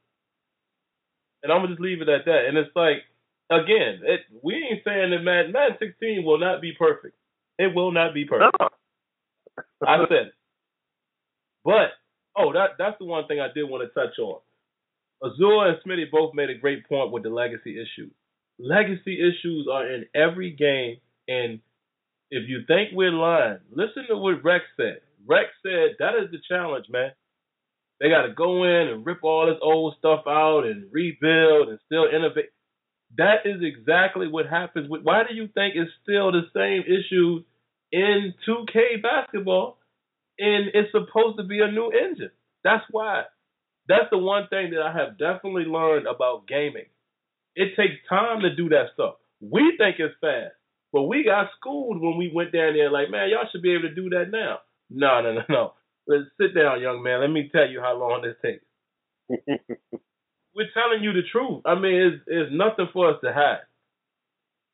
And I'm going to just leave it at that. And it's like, again, we ain't saying that Madden 16 will not be perfect. It will not be perfect.
No.
I said it. But, that's the one thing I did want to touch on. Azura and Smitty both made a great point with the legacy issues. Legacy issues are in every game, and if you think we're lying, listen to what Rex said. Rex said that is the challenge, man. They got to go in and rip all this old stuff out and rebuild and still innovate. That is exactly what happens. Why do you think it's still the same issues in 2K basketball, and it's supposed to be a new engine? That's why. That's the one thing that I have definitely learned about gaming. It takes time to do that stuff. We think it's fast, but we got schooled when we went down there like, man, y'all should be able to do that now. No. Let's sit down, young man. Let me tell you how long this takes. We're telling you the truth. I mean, it's nothing for us to hide.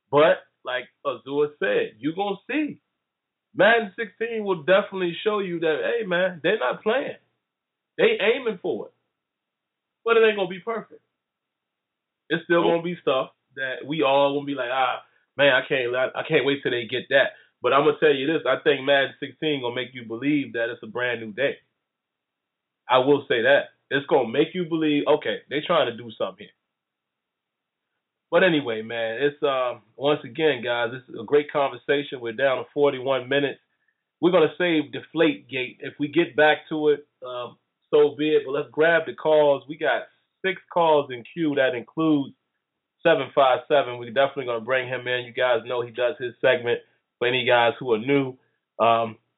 But, like Azura said, you're going to see. Madden 16 will definitely show you that, hey, man, they're not playing. They aiming for it. But it ain't going to be perfect. It's still going to be stuff that we all going to be like, man, I can't wait till they get that. But I'm going to tell you this. I think Madden 16 going to make you believe that it's a brand new day. I will say that. It's going to make you believe, okay, they're trying to do something here. But anyway, man, it's once again, guys, this is a great conversation. We're down to 41 minutes. We're going to save Deflate Gate. If we get back to it, so be it. But let's grab the calls. We got 6 calls in queue. That includes 757. We're definitely going to bring him in. You guys know he does his segment. For any guys who are new,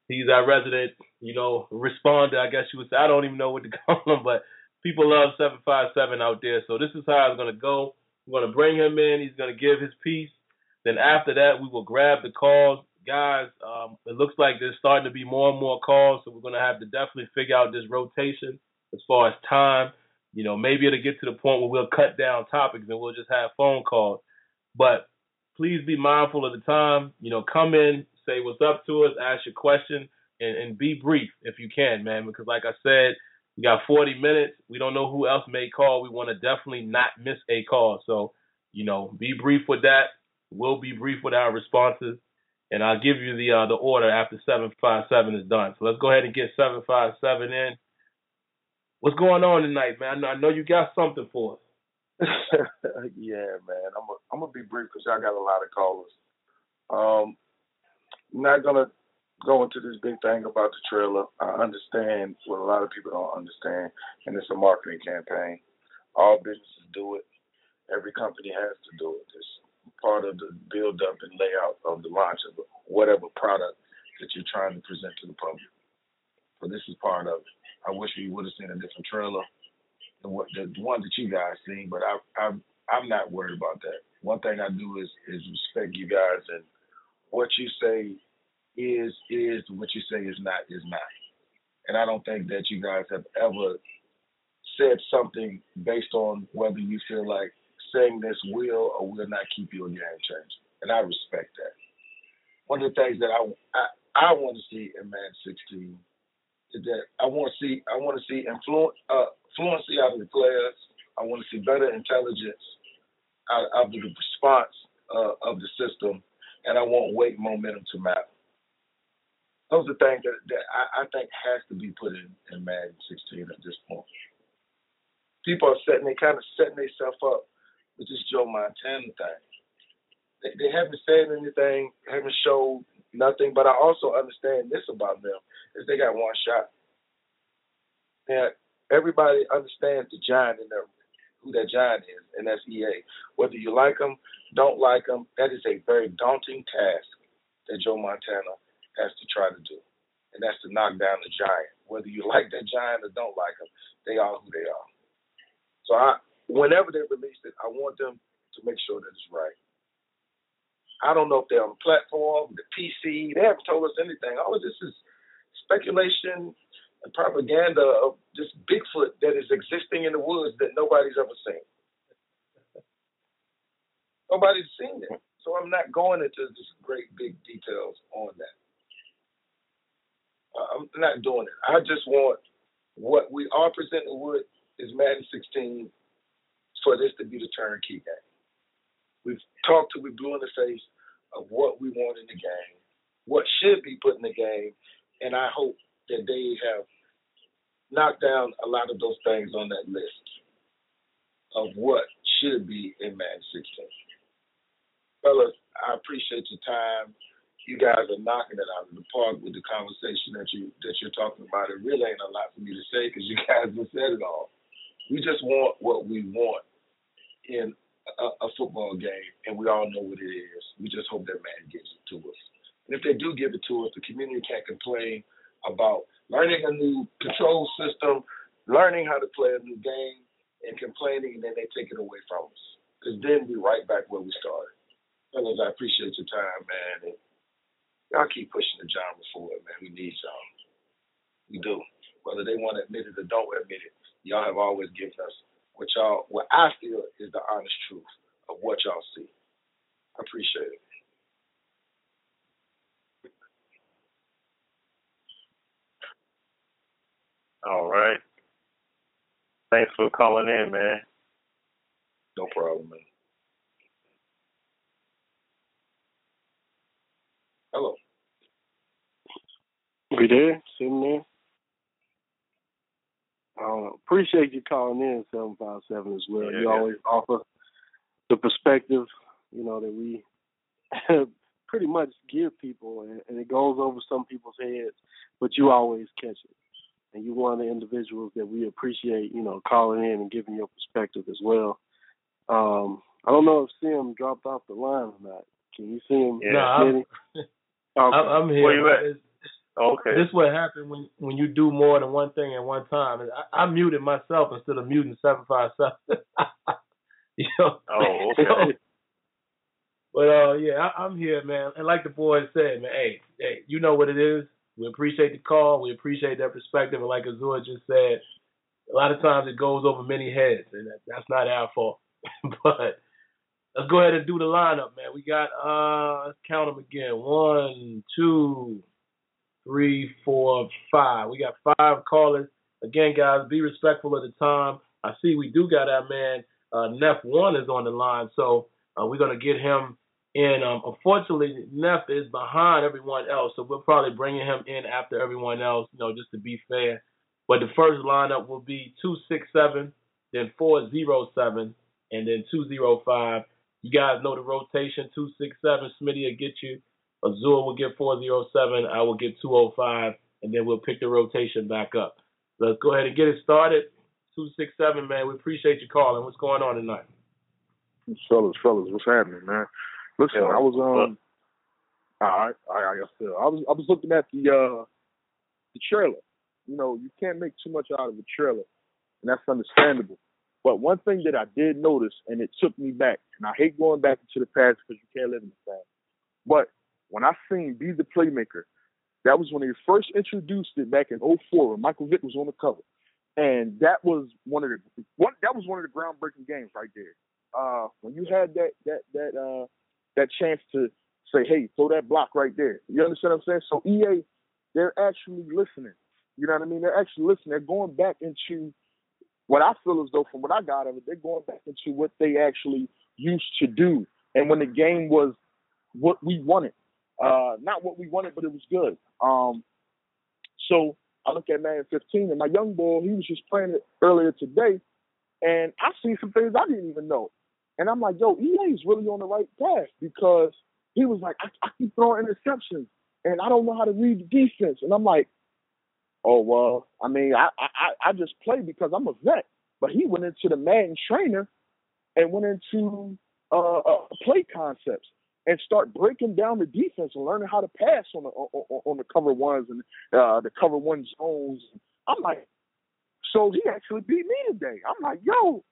he's our resident, responder, I guess you would say. I don't even know what to call him, but people love 757 out there. So this is how it's going to go. We're going to bring him in. He's going to give his piece. Then after that, we will grab the calls. Guys, it looks like there's starting to be more and more calls, so we're going to have to definitely figure out this rotation as far as time. Maybe it'll get to the point where we'll cut down topics and we'll just have phone calls. But please be mindful of the time. Come in, say what's up to us, ask your question, and be brief if you can, man, because like I said, we got 40 minutes. We don't know who else may call. We want to definitely not miss a call. So, be brief with that. We'll be brief with our responses. And I'll give you the order after 757 is done. So let's go ahead and get 757 in. What's going on tonight, man? I know you got something for us.
Yeah, man. I'm gonna be brief because y'all got a lot of callers. I'm not gonna go into this big thing about the trailer. I understand what a lot of people don't understand, and it's a marketing campaign. All businesses do it. Every company has to do it. It's part of the build-up and layout of the launch of whatever product that you're trying to present to the public. but this is part of it. I wish we would have seen a different trailer than the one that you guys seen, but I'm not worried about that. One thing I do is respect you guys, and what you say is, what you say is not. And I don't think that you guys have ever said something based on whether you feel like saying this will or will not keep you a game changer. And I respect that. One of the things that I want to see in Madden 16 is that I want to see fluency out of the players. I want to see better intelligence out of the response of the system, and I want weight momentum to matter. Those are things that I think has to be put in Madden 16 at this point. People are setting themselves up with this Joe Montana thing. They haven't said anything, haven't showed nothing, but I also understand this about them, is they got one shot. And everybody understands the giant in there, who that giant is, and that's EA. Whether you like them, don't like them, that is a very daunting task that Joe Montana has to try to do. And that's to knock down the giant. Whether you like that giant or don't like them, they are who they are. So whenever they release it, I want them to make sure that it's right. I don't know if they're on the platform, the PC. They haven't told us anything. All of this is speculation and propaganda of this Bigfoot that is existing in the woods that nobody's ever seen. Nobody's seen it. So I'm not going into this great big details on that. I'm not doing it. I just want what we are presented with is Madden 16 for this to be the turnkey game. We've talked till we blew in the face of what we want in the game, what should be put in the game, and I hope that they have knocked down a lot of those things on that list of what should be in Madden 16. Fellas, I appreciate your time. You guys are knocking it out of the park with the conversation that you're talking about. It really ain't a lot for me to say because you guys have said it all. We just want what we want in a football game, and we all know what it is. We just hope that man gives it to us. And if they do give it to us, the community can't complain about learning a new control system, learning how to play a new game, and complaining, and then they take it away from us. Because then we're right back where we started. Fellas, I appreciate your time, man. And y'all keep pushing the genre forward, man. We need y'all. We do. Whether they want to admit it or don't admit it, y'all have always given us what I feel is the honest truth of what y'all see. I appreciate it.
All right. Thanks for calling in, man.
No problem, man. Hello.
We there? Sitting there? Appreciate you calling in 757 as well.
Yeah,
you always offer the perspective, that we pretty much give people, and it goes over some people's heads, but you always catch it. And you're one of the individuals that we appreciate, calling in and giving your perspective as well. I don't know if Sim dropped off the line or not. Can you see him?
Yeah. No, I'm here.
Where you at? Okay.
This is what happens when you do more than one thing at one time. I muted myself instead of muting 757.
Oh, okay.
But yeah, I'm here, man. And like the boys said, man, hey, you know what it is. We appreciate the call. We appreciate that perspective. And like Azur just said, a lot of times it goes over many heads, and that's not our fault. But let's go ahead and do the lineup, man. We got, let's count them again. 1, 2, 3, 4, 5. We got 5 callers. Again, guys, be respectful of the time. I see we do got our man, Neff 1 is on the line, so we're going to get him in. Unfortunately, Neff is behind everyone else, so we're probably bringing him in after everyone else, just to be fair. But the first lineup will be 267, then 407, and then 205. You guys know the rotation. 267, Smitty will get you. Azul will get 407. I will get 205, and then we'll pick the rotation back up. Let's go ahead and get it started. 267, man. We appreciate you calling. What's going on tonight?
Fellas, what's happening, man? Listen, I was all right. I was looking at the trailer, you can't make too much out of a trailer, and that's understandable. But one thing that I did notice, and it took me back, and I hate going back into the past because you can't live in the past. But when I seen Be the Playmaker, that was when they first introduced it back in '04 when Michael Vick was on the cover. And that was one of the groundbreaking games right there. When you had that chance to say, hey, throw that block right there. You understand what I'm saying? So EA, they're actually listening. You know what I mean? They're actually listening. They're going back into what I feel as though from what I got out of it, they're going back into what they actually used to do. And when the game was what we wanted. Not what we wanted, but it was good. So I look at Madden 15, and my young boy, he was just playing it earlier today, and I seen some things I didn't even know. And I'm like, yo, EA is really on the right path because he was like, I keep throwing interceptions, and I don't know how to read the defense. And I'm like, oh, well, I mean, I just play because I'm a vet. But he went into the Madden trainer and went into play concepts and start breaking down the defense and learning how to pass on the cover ones and the cover one zones. I'm like, so he actually beat me today. I'm like, yo,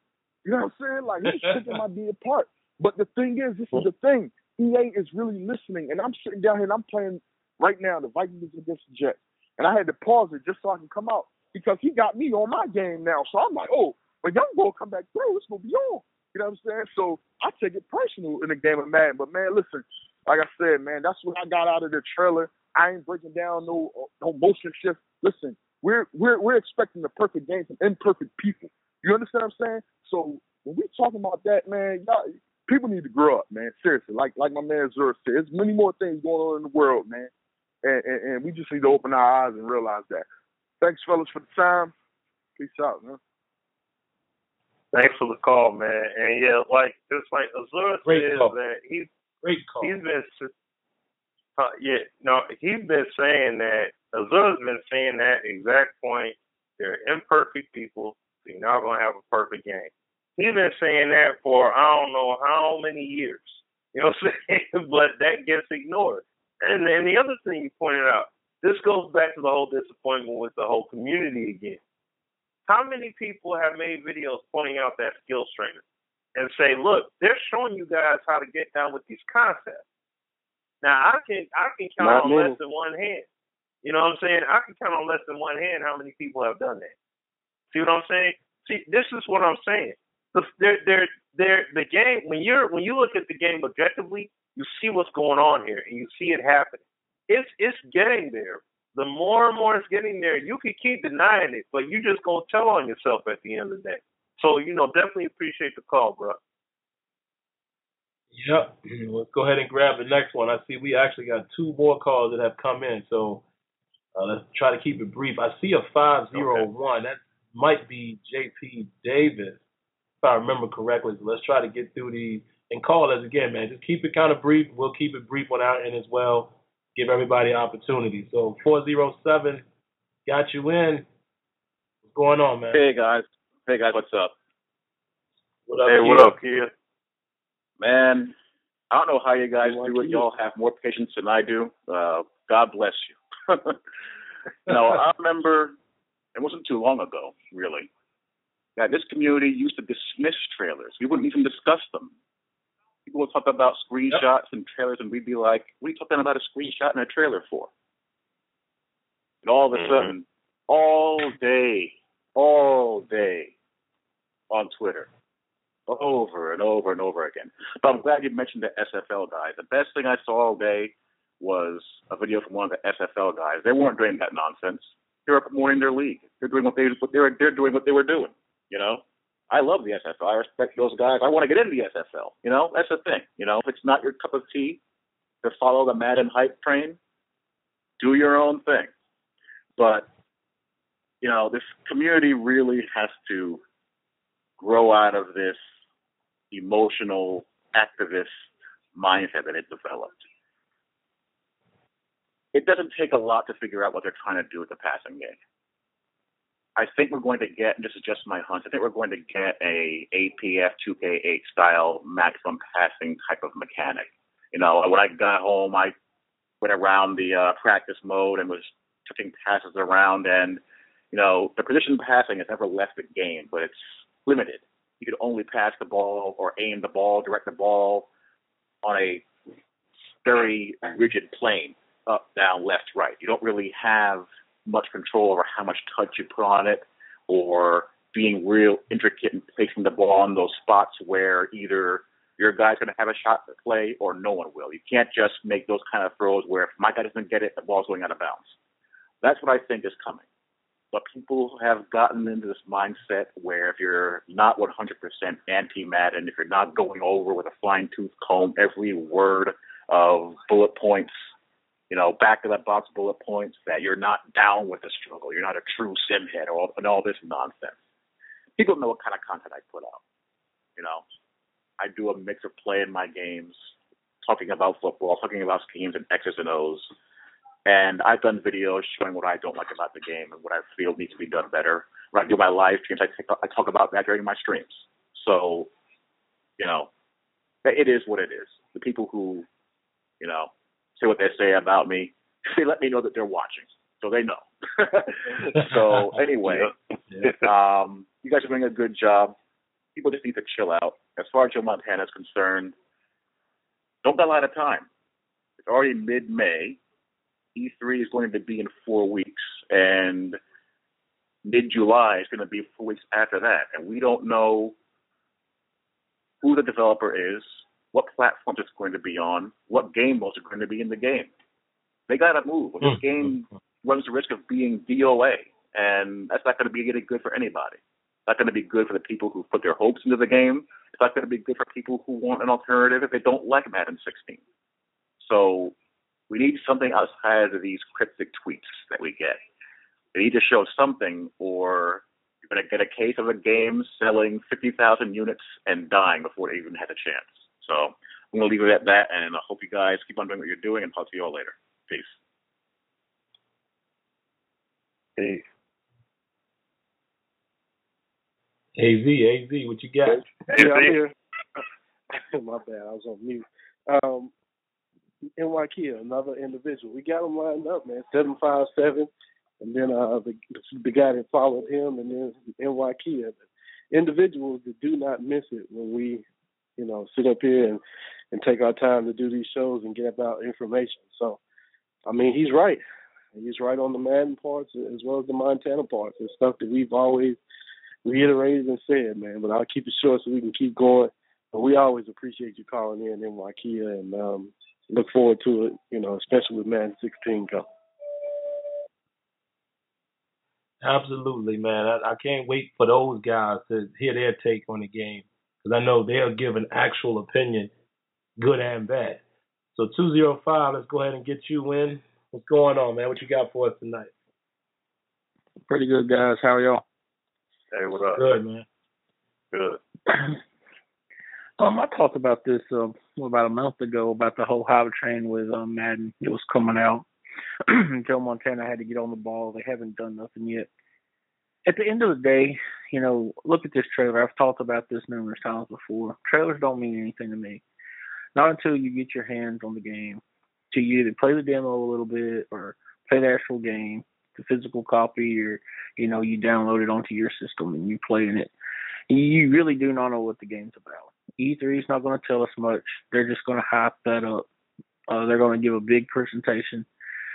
you know what I'm saying? Like, he's picking my D apart. But the thing is, this is the thing. EA is really listening. And I'm sitting down here and I'm playing right now the Vikings against the Jets. And I had to pause it just so I can come out because he got me on my game now. So I'm like, oh, when young boy come back through, it's going to be on. You know what I'm saying? So I take it personal in a game of Madden. But, man, listen, like I said, man, that's what I got out of the trailer. I ain't breaking down no motion shift. Listen, we're expecting the perfect game from imperfect people. You understand what I'm saying? So when we talking about that, man, y'all, people need to grow up, man. Seriously, like my man Zura said, there's many more things going on in the world, man. And we just need to open our eyes and realize that. Thanks, fellas, for the time. Peace out, man.
Thanks for the call, man. And yeah, just like Azura says that he's been saying that Azura's been saying that exact point. They're imperfect people. So you're not gonna have a perfect game. He's been saying that for I don't know how many years. You know what I'm saying? But that gets ignored. And then the other thing you pointed out, this goes back to the whole disappointment with the whole community again. How many people have made videos pointing out that skills trainer and say, look, they're showing you guys how to get down with these concepts. Now, I can count on less than one hand. You know what I'm saying? I can count on less than one hand how many people have done that. See what I'm saying? See, this is what I'm saying. The game, when you look at the game objectively, you see what's going on here and you see it happening. It's getting there. The more and more it's getting there, you can keep denying it, but you just gonna tell on yourself at the end of the day. So, definitely appreciate the call, bro.
Yep. Let's go ahead and grab the next one. I see we actually got two more calls that have come in, so let's try to keep it brief. I see a 501. Okay. That might be JP Davis, if I remember correctly. So let's try to get through these and call us again, man. Just keep it kind of brief. We'll keep it brief on our end as well. Give everybody opportunity. So 407 got you in. What's going on, man?
Hey guys, what's up?
What up,
what up, kid?
Man, I don't know how you guys do it. Y'all have more patience than I do. God bless you. I remember it wasn't too long ago, really, that this community used to dismiss trailers. We wouldn't even discuss them. People would talk about screenshots and trailers, and we'd be like, what are you talking about a screenshot and a trailer for? And all of a sudden, all day on Twitter, over and over and over again. But I'm glad you mentioned the SFL guys. The best thing I saw all day was a video from one of the SFL guys. They weren't doing that nonsense. They're promoting their league. They're doing what they were doing, I love the SFL. I respect those guys. I want to get into the SFL. That's the thing. If it's not your cup of tea to follow the Madden hype train, do your own thing. But, this community really has to grow out of this emotional activist mindset that it developed. It doesn't take a lot to figure out what they're trying to do with the passing game. I think we're going to get, and this is just my hunch, I think we're going to get a APF 2K8 style maximum passing type of mechanic. When I got home, I went around the practice mode and was taking passes around, and The precision passing has never left the game, but it's limited. You can only pass the ball or aim the ball, direct the ball on a very rigid plane, up, down, left, right. You don't really have much control over how much touch you put on it or being real intricate in placing the ball in those spots where either your guy's going to have a shot to play or no one will. You can't just make those kind of throws where if my guy doesn't get it, the ball's going out of bounds. That's what I think is coming. But people have gotten into this mindset where if you're not 100% anti-Madden, if you're not going over with a fine-tooth comb every word of bullet points, back-of-the-box bullet points, that you're not down with the struggle, you're not a true sim head, and all this nonsense. People know what kind of content I put out. I do a mix of play in my games, talking about football, talking about schemes and X's and O's. And I've done videos showing what I don't like about the game and what I feel needs to be done better. When I do my live streams, I talk about that during my streams. So, it is what it is. The people who, say what they say about me, they let me know that they're watching, so they know. So anyway, you guys are doing a good job. People just need to chill out. As far as Joe Montana is concerned, don't got a lot of time. It's already mid-May. E3 is going to be in 4 weeks, and mid-July is going to be 4 weeks after that. And we don't know who the developer is, what platforms it's going to be on, what game modes are going to be in the game. They got to move. This game runs the risk of being DOA, and that's not going to be getting good for anybody. It's not going to be good for the people who put their hopes into the game. It's not going to be good for people who want an alternative if they don't like Madden 16. So we need something outside of these cryptic tweets that we get. They need to show something, or you're going to get a case of a game selling 50,000 units and dying before it even has a chance. So I'm going to leave it at that, and I hope you guys keep on doing what you're doing, and talk to you all later. Peace.
Peace.
AZ, what you got?
Yeah, I'm here. My bad, I was on mute. NY Kia, another individual. We got him lined up, man. 757, and then the guy that followed him, and then NY Kia. Individuals that do not miss it when we, sit up here and take our time to do these shows and get about information. So, he's right. He's right on the Madden parts as well as the Montana parts. It's stuff that we've always reiterated and said, man. But I'll keep it short so we can keep going. But we always appreciate you calling in NY Kia, and look forward to it, especially with Madden 16 coming.
Absolutely, man. I can't wait for those guys to hear their take on the game, because I know they'll give an actual opinion, good and bad. So 205, let's go ahead and get you in. What's going on, man? What you got for us tonight?
Pretty good, guys. How are y'all?
Hey, what up?
Good, man.
Good.
I talked about this about a month ago about the whole hype train with Madden. It was coming out. Joe Montana had to get on the ball. They haven't done nothing yet. At the end of the day, look at this trailer. I've talked about this numerous times before. Trailers don't mean anything to me. Not until you get your hands on the game. Till you either play the demo a little bit or play the actual game, the physical copy, or, you download it onto your system and you play in it. You really do not know what the game's about. E3 is not going to tell us much. They're just going to hype that up. They're going to give a big presentation,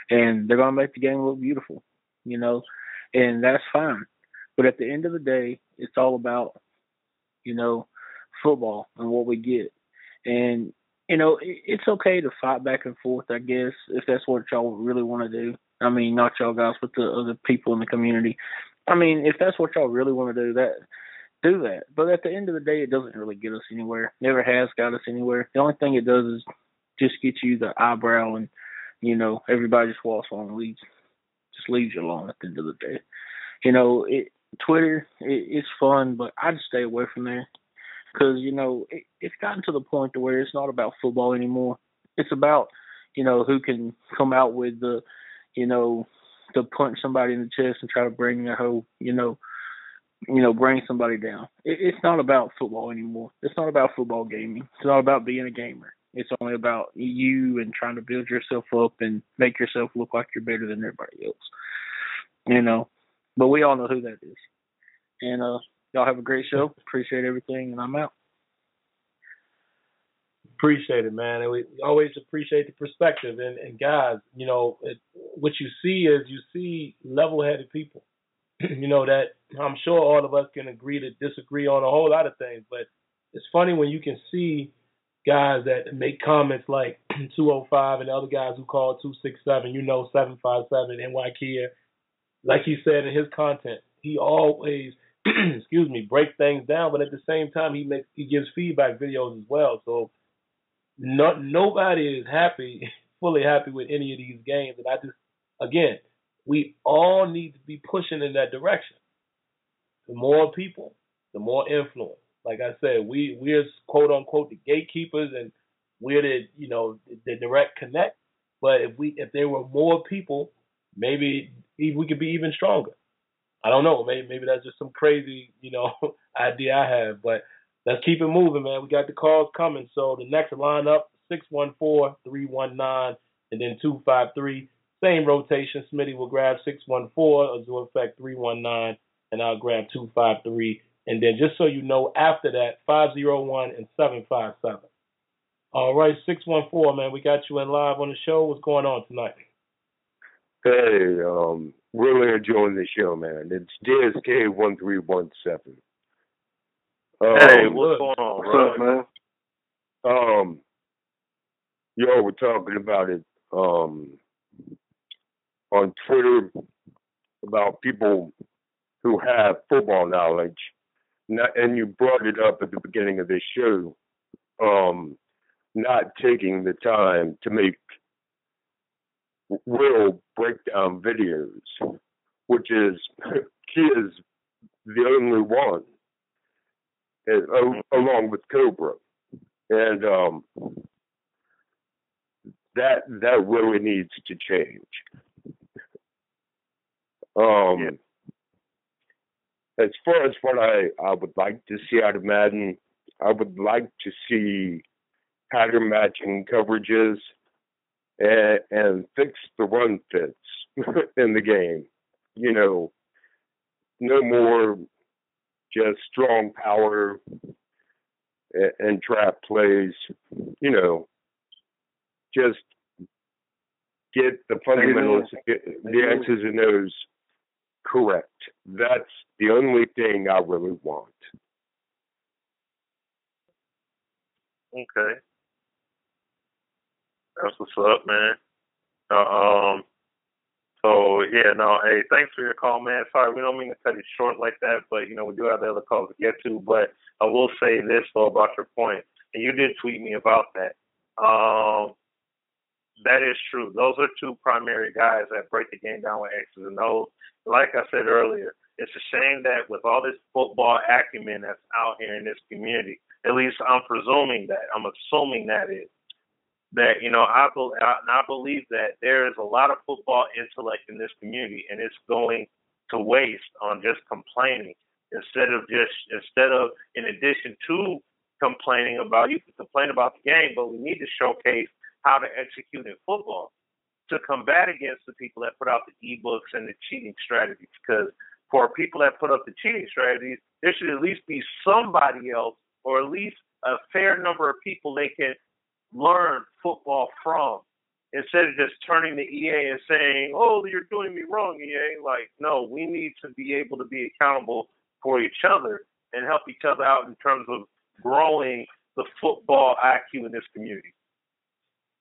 and they're going to make the game look beautiful, and that's fine. But at the end of the day, it's all about, football and what we get. And, it's okay to fight back and forth, I guess, if that's what y'all really want to do. Not y'all guys, but the other people in the community. If that's what y'all really want to do that. But at the end of the day, it doesn't really get us anywhere. Never has got us anywhere. The only thing it does is just get you the eyebrow, and, everybody just walks on and leaves you alone at the end of the day. Twitter, it's fun, but I just stay away from there. Because, it's gotten to the point to where it's not about football anymore. It's about, who can come out with the, to punch somebody in the chest and try to bring their whole, bring somebody down. It's not about football anymore. It's not about football gaming. It's not about being a gamer. It's only about you and trying to build yourself up and make yourself look like you're better than everybody else. But we all know who that is. And y'all have a great show. Appreciate everything, and I'm out.
Appreciate it, man. And we always appreciate the perspective. And guys, what you see level-headed people. That I'm sure all of us can agree to disagree on a whole lot of things. But it's funny when you can see guys that make comments like 205 and other guys who call 267, 757, NY Kia. Like he said in his content, he always, breaks things down. But at the same time, he gives feedback videos as well. So nobody is fully happy with any of these games. And we all need to be pushing in that direction. The more people, the more influence. Like I said, we're quote unquote the gatekeepers, and we're the direct connect. But if there were more people, maybe we could be even stronger. I don't know. Maybe that's just some crazy idea I have. But let's keep it moving, man. We got the calls coming. So the next lineup, 614-319, and then 253. Same rotation. Smitty will grab 614, Azure Effect 319, and I'll grab 253. And then just so you know, after that, 501 and 757. All right, 614, man. We got you in live on the show. What's going on tonight?
Hey, really enjoying the show, man. It's DSK 1317.
Hey, what's going on,
what's up, man? Y'all were talking about it on Twitter about people who have football knowledge, and you brought it up at the beginning of this show, not taking the time to make real breakdown videos, which is Kia's the only one, along with Cobra, and that really needs to change. As far as what I would like to see out of Madden, I would like to see pattern matching coverages and fix the run fits in the game. No more just strong power and trap plays. Just get the fundamentals, the X's and O's correct. That's the only thing I really want.
Okay. That's what's up, man. Hey, thanks for your call, man. Sorry, we don't mean to cut it short like that, but, we do have the other calls to get to. But I will say this, though, about your point, and you did tweet me about that. That is true. Those are two primary guys that break the game down with X's and O's. Like I said earlier, it's a shame that with all this football acumen that's out here in this community, at least I'm assuming that is, that, I believe that there is a lot of football intellect in this community, and it's going to waste on just complaining instead of in addition to complaining about, you can complain about the game, but we need to showcase how to execute in football to combat against the people that put out the ebooks and the cheating strategies. Because for people that put up the cheating strategies, there should at least be somebody else, or at least a fair number of people they can learn football from, instead of just turning to EA and saying, "Oh, you're doing me wrong, EA." Like, no, we need to be able to be accountable for each other and help each other out in terms of growing the football IQ in this community.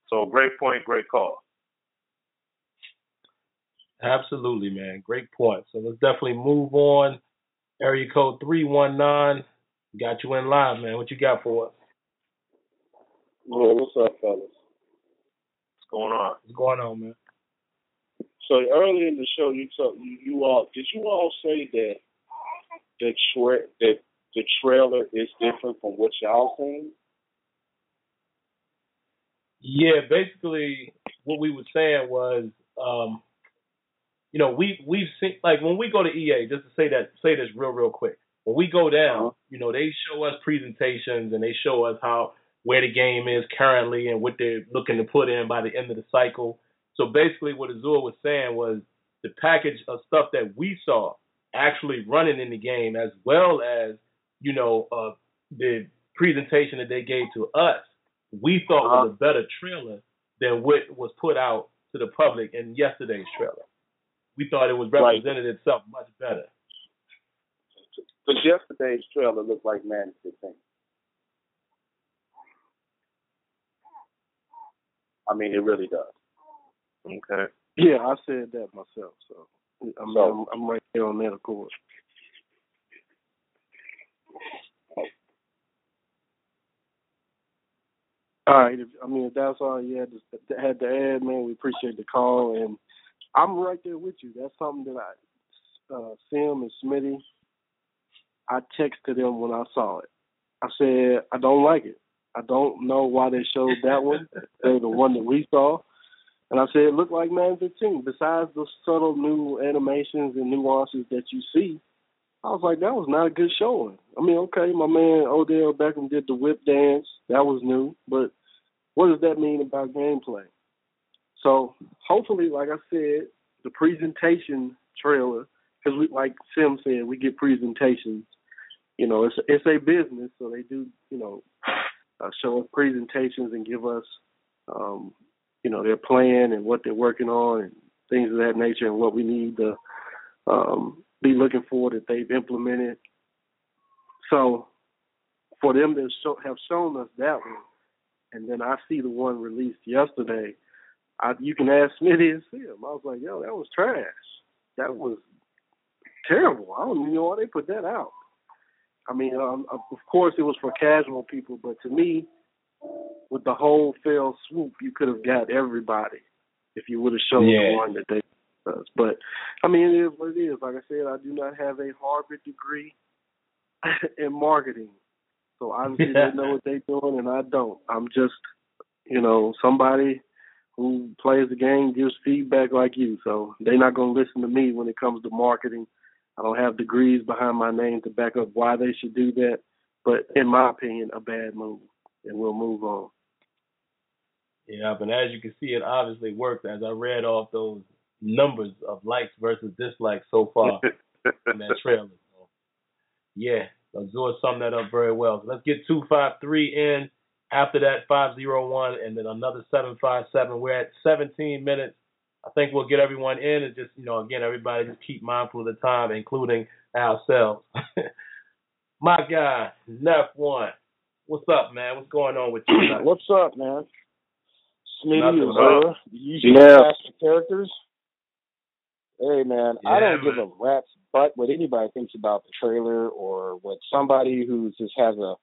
So great point, great call.
Absolutely, man. Great point. So let's definitely move on. Area code 319. Got you in live, man. What you got for us?
Yeah, what's up, fellas?
What's going on?
What's going on, man?
So earlier in the show, you all say that the trailer is different from what y'all seen?
Yeah, basically what we were saying was, we've seen, like, when we go to EA, just to say this real quick. When we go down, they show us presentations and they show us where the game is currently and what they're looking to put in by the end of the cycle. So basically what Azul was saying was the package of stuff that we saw actually running in the game, as well as, the presentation that they gave to us, we thought was a better trailer than what was put out to the public in yesterday's trailer. We thought it was represented itself much better.
Because yesterday's trailer looked like Madden 15. I mean, it really does.
Okay. Yeah, I said that myself, so I'm right there on that, of course. All right. If that's all you had to add, man, we appreciate the call, and I'm right there with you. That's something that Sim and Smitty, I texted them when I saw it. I said, I don't like it. I don't know why they showed that one. They're the one that we saw. And I said, it looked like Madden 15. Besides the subtle new animations and nuances that you see, I was like, that was not a good showing. Okay, my man Odell Beckham did the whip dance. That was new. But what does that mean about gameplay? So hopefully, like I said, the presentation trailer, because like Sim said, we get presentations. It's a business, so they do, show us presentations and give us, their plan and what they're working on and things of that nature and what we need to be looking for that they've implemented. So for them to have shown us that one, and then I see the one released yesterday, you can ask Smitty and Sim. I was like, yo, that was trash. That was terrible. I don't even know why they put that out. Of course it was for casual people, but to me, with the whole fell swoop, you could have got everybody if you would have shown the one that they does. But, it is what it is. Like I said, I do not have a Harvard degree in marketing. So obviously they know what they're doing and I don't. I'm just, somebody who plays the game, gives feedback like you. So they're not going to listen to me when it comes to marketing. I don't have degrees behind my name to back up why they should do that. But in my opinion, a bad move. And we'll move on.
Yeah, but as you can see, it obviously worked as I read off those numbers of likes versus dislikes so far in that trailer. So, yeah, Azur summed that up very well. So let's get 253 in. After that, 501, and then another 757. We're at 17 minutes. I think we'll get everyone in and just, again, everybody just keep mindful of the time, including ourselves. My guy, Neff One. What's up, man? What's going on with you?
What's up, man? Smitty, Azur, usually cast characters. Hey, man, I don't give a rat's butt what anybody thinks about the trailer or what somebody who just has a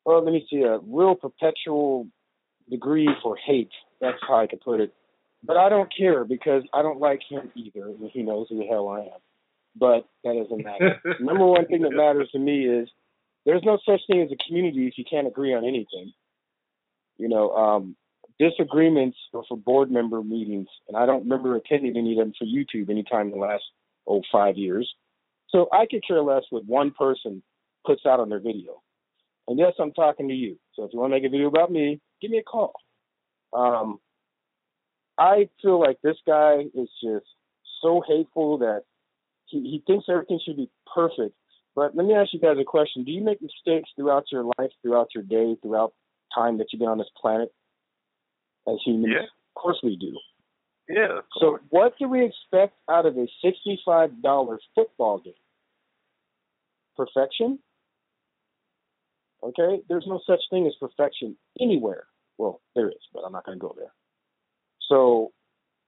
real perpetual degree for hate. That's how I could put it. But I don't care because I don't like him either, and he knows who the hell I am. But that doesn't matter. Number one thing that matters to me is there's no such thing as a community if you can't agree on anything. Disagreements are for board member meetings, and I don't remember attending any of them for YouTube anytime in the last 5 years. So I could care less what one person puts out on their video. And yes, I'm talking to you. So if you want to make a video about me, give me a call. I feel like this guy is just so hateful that he thinks everything should be perfect. But let me ask you guys a question. Do you make mistakes throughout your life, throughout your day, throughout time that you've been on this planet as humans?
Yeah.
Of course we do.
Yeah.
So what do we expect out of a $65 football game? Perfection? Okay? There's no such thing as perfection anywhere. Well, there is, but I'm not going to go there. So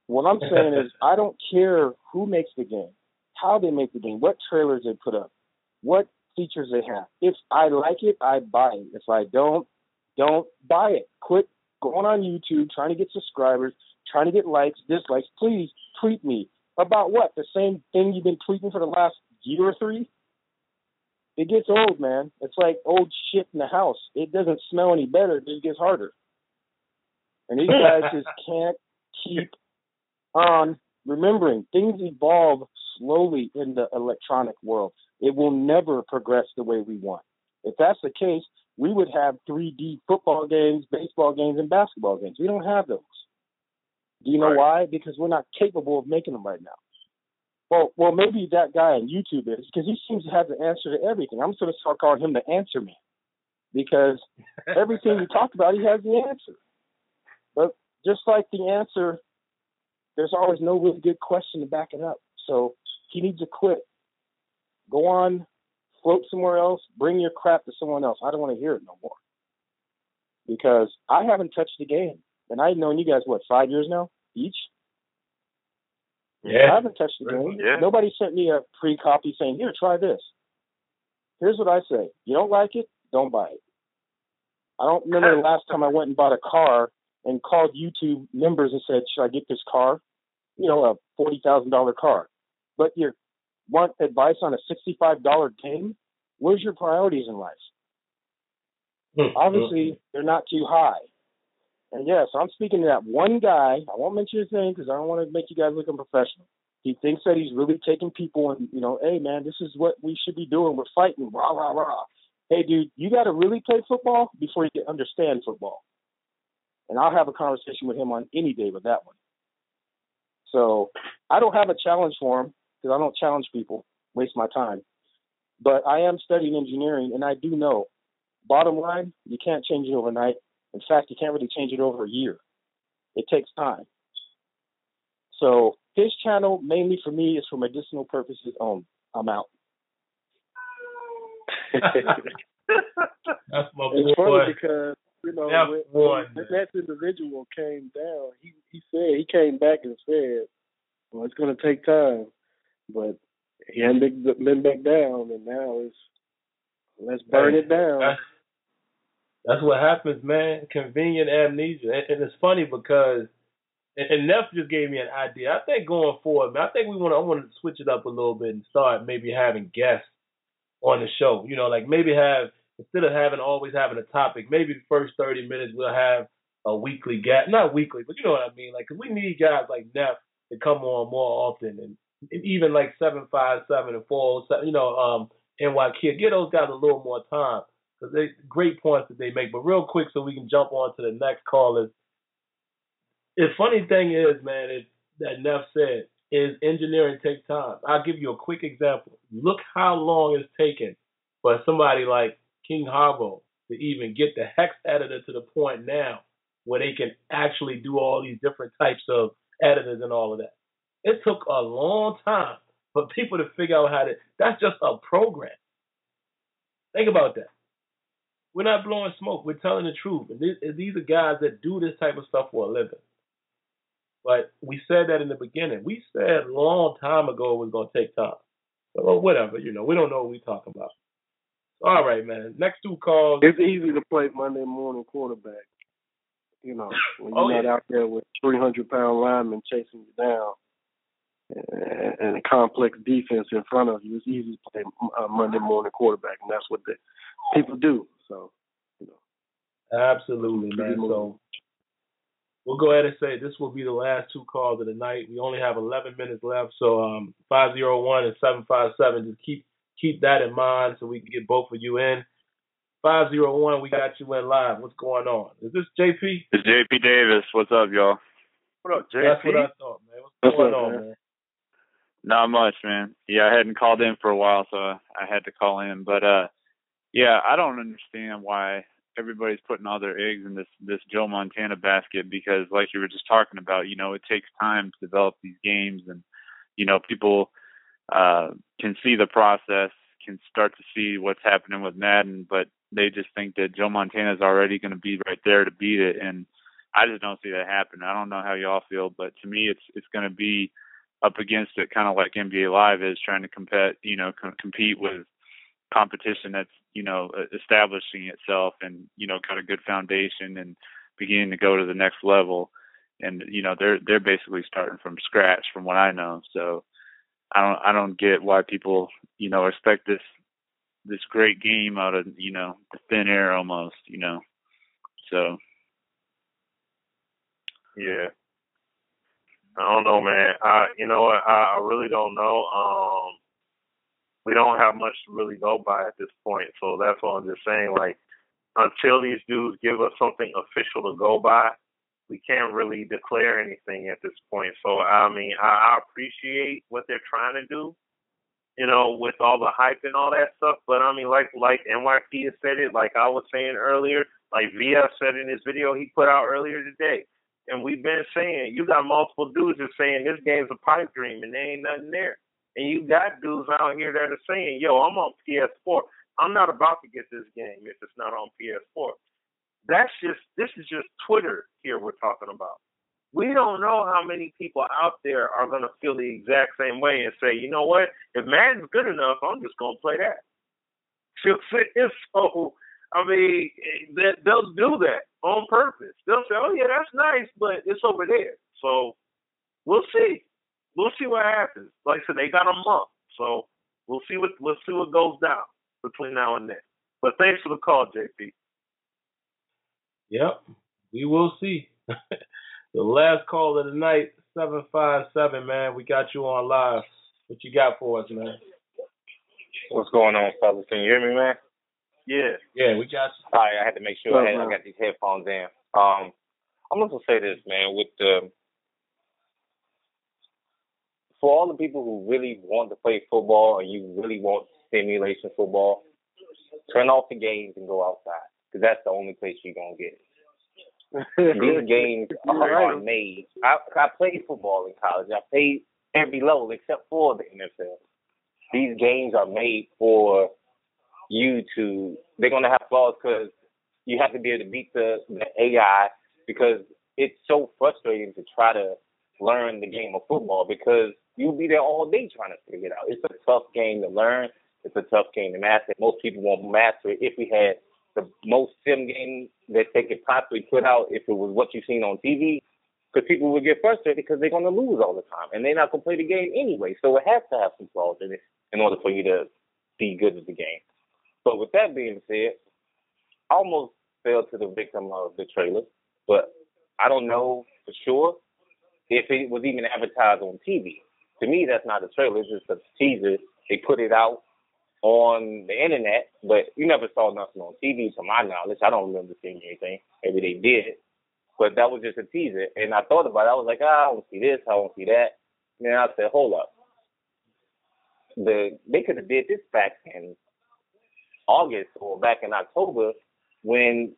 what I'm saying is I don't care who makes the game, how they make the game, what trailers they put up, what features they have. If I like it, I buy it. If I don't buy it. Quit going on YouTube, trying to get subscribers, trying to get likes, dislikes. Please tweet me. About what? The same thing you've been tweeting for the last year or 3? It gets old, man. It's like old shit in the house. It doesn't smell any better. It just gets harder. And these guys just can't keep on remembering. Things evolve slowly in the electronic world. It will never progress the way we want. If that's the case, we would have 3D football games, baseball games, and basketball games. We don't have those. Do you know why? Because we're not capable of making them right now. Well, maybe that guy on YouTube is, because he seems to have the answer to everything. I'm going to start calling him the answer man, because everything we talk about, he has the answer. But just like the answer, there's always no really good question to back it up. So he needs to quit. Go on, float somewhere else, bring your crap to someone else. I don't want to hear it no more. Because I haven't touched the game. And I've known you guys, 5 years now, each?
Yeah.
I haven't touched the game.
Yeah.
Nobody sent me a pre-copy saying, here, try this. Here's what I say. You don't like it, don't buy it. I don't remember the last time I went and bought a car and called YouTube members and said, should I get this car? You know, a $40,000 car. But you want advice on a $65 game? Where's your priorities in life? Obviously, they're not too high. And yes, I'm speaking to that one guy. I won't mention his name because I don't want to make you guys look unprofessional. He thinks that he's really taking people and, hey, man, this is what we should be doing. We're fighting, rah, rah, rah. Hey, dude, you got to really play football before you can understand football. And I'll have a conversation with him on any day with that one. So I don't have a challenge for him because I don't challenge people, waste my time. But I am studying engineering, and I do know, bottom line, you can't change it overnight. In fact, you can't really change it over a year. It takes time. So his channel, mainly for me, is for medicinal purposes only. I'm out.
That's my boy.
It's funny because, when
man.
that individual came down, he came back and said, well, it's going to take time. But he hadn't been back down, and now let's burn it down.
That's what happens, man. Convenient amnesia. And it's funny because, and Neff just gave me an idea. I think going forward, man, I want to switch it up a little bit and start maybe having guests on the show. Like maybe instead of always having a topic, maybe the first 30 minutes we'll have a weekly guest. Not weekly, but you know what I mean? Like, 'cause we need guys like Neff to come on more often. And even like 757 and 407, NY Kid, give those guys a little more time. Because they great points that they make. But real quick, so we can jump on to the next call, the funny thing is, man, that Neff said, is engineering takes time. I'll give you a quick example. Look how long it's taken for somebody like King Harbaugh to even get the hex editor to the point now where they can actually do all these different types of editors and all of that. It took a long time for people to figure out that's just a program. Think about that. We're not blowing smoke. We're telling the truth. And these are guys that do this type of stuff for a living. But we said that in the beginning. We said a long time ago it was going to take time. Well, whatever, we don't know what we're talking about. All right, man. Next two calls.
It's easy to play Monday morning quarterback. When you're not out there with 300-pound linemen chasing you down and a complex defense in front of you. It's easy to play Monday morning quarterback, and that's what the people do. So,
Absolutely, man. So we'll go ahead and say this will be the last two calls of the night. We only have 11 minutes left, so 501 and 757. Just keep that in mind so we can get both of you in. 501, we got you in live. What's going on? Is this JP?
It's JP Davis. What's up, y'all?
What up, JP?
That's what I thought, man. What's going on, man?
Not much, man. Yeah, I hadn't called in for a while, so I had to call in. But yeah, I don't understand why everybody's putting all their eggs in this Joe Montana basket, because like you were just talking about, it takes time to develop these games, and people can see the process, can start to see what's happening with Madden, but they just think that Joe Montana is already going to be right there to beat it, and I just don't see that happen. I don't know how y'all feel, but to me, it's going to be up against it, kind of like NBA Live is trying to compete with competition that's establishing itself and got a good foundation and beginning to go to the next level, and they're basically starting from scratch from what I know. So I don't get why people expect this great game out of the thin air almost. So
yeah, I don't know, man. I really don't know. We don't have much to really go by at this point, so that's what I'm just saying. Like, until these dudes give us something official to go by, we can't really declare anything at this point. So I mean, I appreciate what they're trying to do, with all the hype and all that stuff. But I mean, like NYP has said it, like I was saying earlier, like VF said in his video he put out earlier today. And we've been saying, you got multiple dudes that saying this game's a pipe dream and there ain't nothing there. And you got dudes out here that are saying, yo, I'm on PS4. I'm not about to get this game if it's not on PS4. This is just Twitter here we're talking about. We don't know how many people out there are going to feel the exact same way and say, you know what, if Madden's good enough, I'm just going to play that. So, I mean, they'll do that on purpose. They'll say, oh, yeah, that's nice, but it's over there. So we'll see. We'll see what happens. Like I said, they got a month. So we'll see what goes down between now and then. But thanks for the call, JP.
Yep, we will see. The last call of the night, 757, man. We got you on live. What you got for us, man?
What's going on, fellas? Can you hear me, man?
Yeah, we got you.
All right, I had to make sure I got these headphones in. I'm going to say this, man. For all the people who really want to play football and you really want simulation football, turn off the games and go outside, because that's the only place you're going to get it. These games are made. I played football in college. I played every level except for the NFL. These games are made for you to, they're going to have flaws because you have to be able to beat the AI, because it's so frustrating to try to learn the game of football because you'll be there all day trying to figure it out. It's a tough game to learn. It's a tough game to master. Most people won't master it. If we had the most sim game that they could possibly put out, if it was what you've seen on TV, because people would get frustrated because they're going to lose all the time, and they're not going to play the game anyway. So it has to have some flaws in it in order for you to be good at the game. But with that being said, I almost fell to the victim of the trailer, but I don't know for sure if it was even advertised on TV. To me, that's not a trailer. It's just a teaser. They put it out on the internet, but you never saw nothing on TV to my knowledge. I don't remember seeing anything. Maybe they did, but that was just a teaser. And I thought about it. I was like, I don't see this. I don't see that. And then I said, hold up. They could have did this back in August or back in October when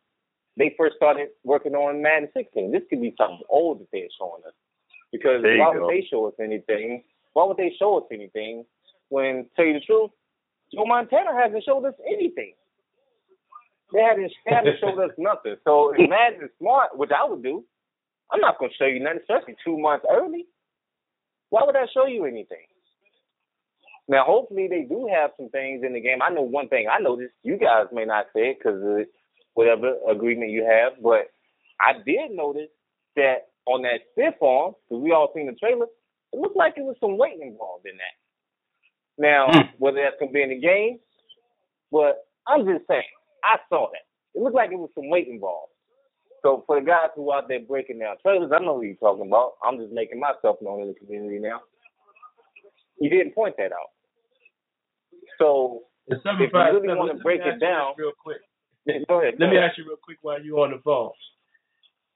they first started working on Madden 16. This could be something old that they're showing us. Because why would they show us anything? Why would they show us anything when, tell you the truth, Joe Montana hasn't showed us anything. They haven't showed us nothing. So if Madden is smart, which I would do, I'm not going to show you nothing, especially 2 months early. Why would I show you anything? Now, hopefully they do have some things in the game. I know one thing I noticed. You guys may not say it because of whatever agreement you have, but I did notice that on that stiff arm, because we all seen the trailer, it looked like there was some weight involved in that. Now, whether that's going to be in the game, but I'm just saying, I saw that. It looked like it was some weight involved. So for the guys who out there breaking down trailers, I know who you're talking about. I'm just making myself known in the community now. You didn't point that out. So if you really want to break it down,
real quick.
Go ahead.
Let me ask you real quick while you're on the phone.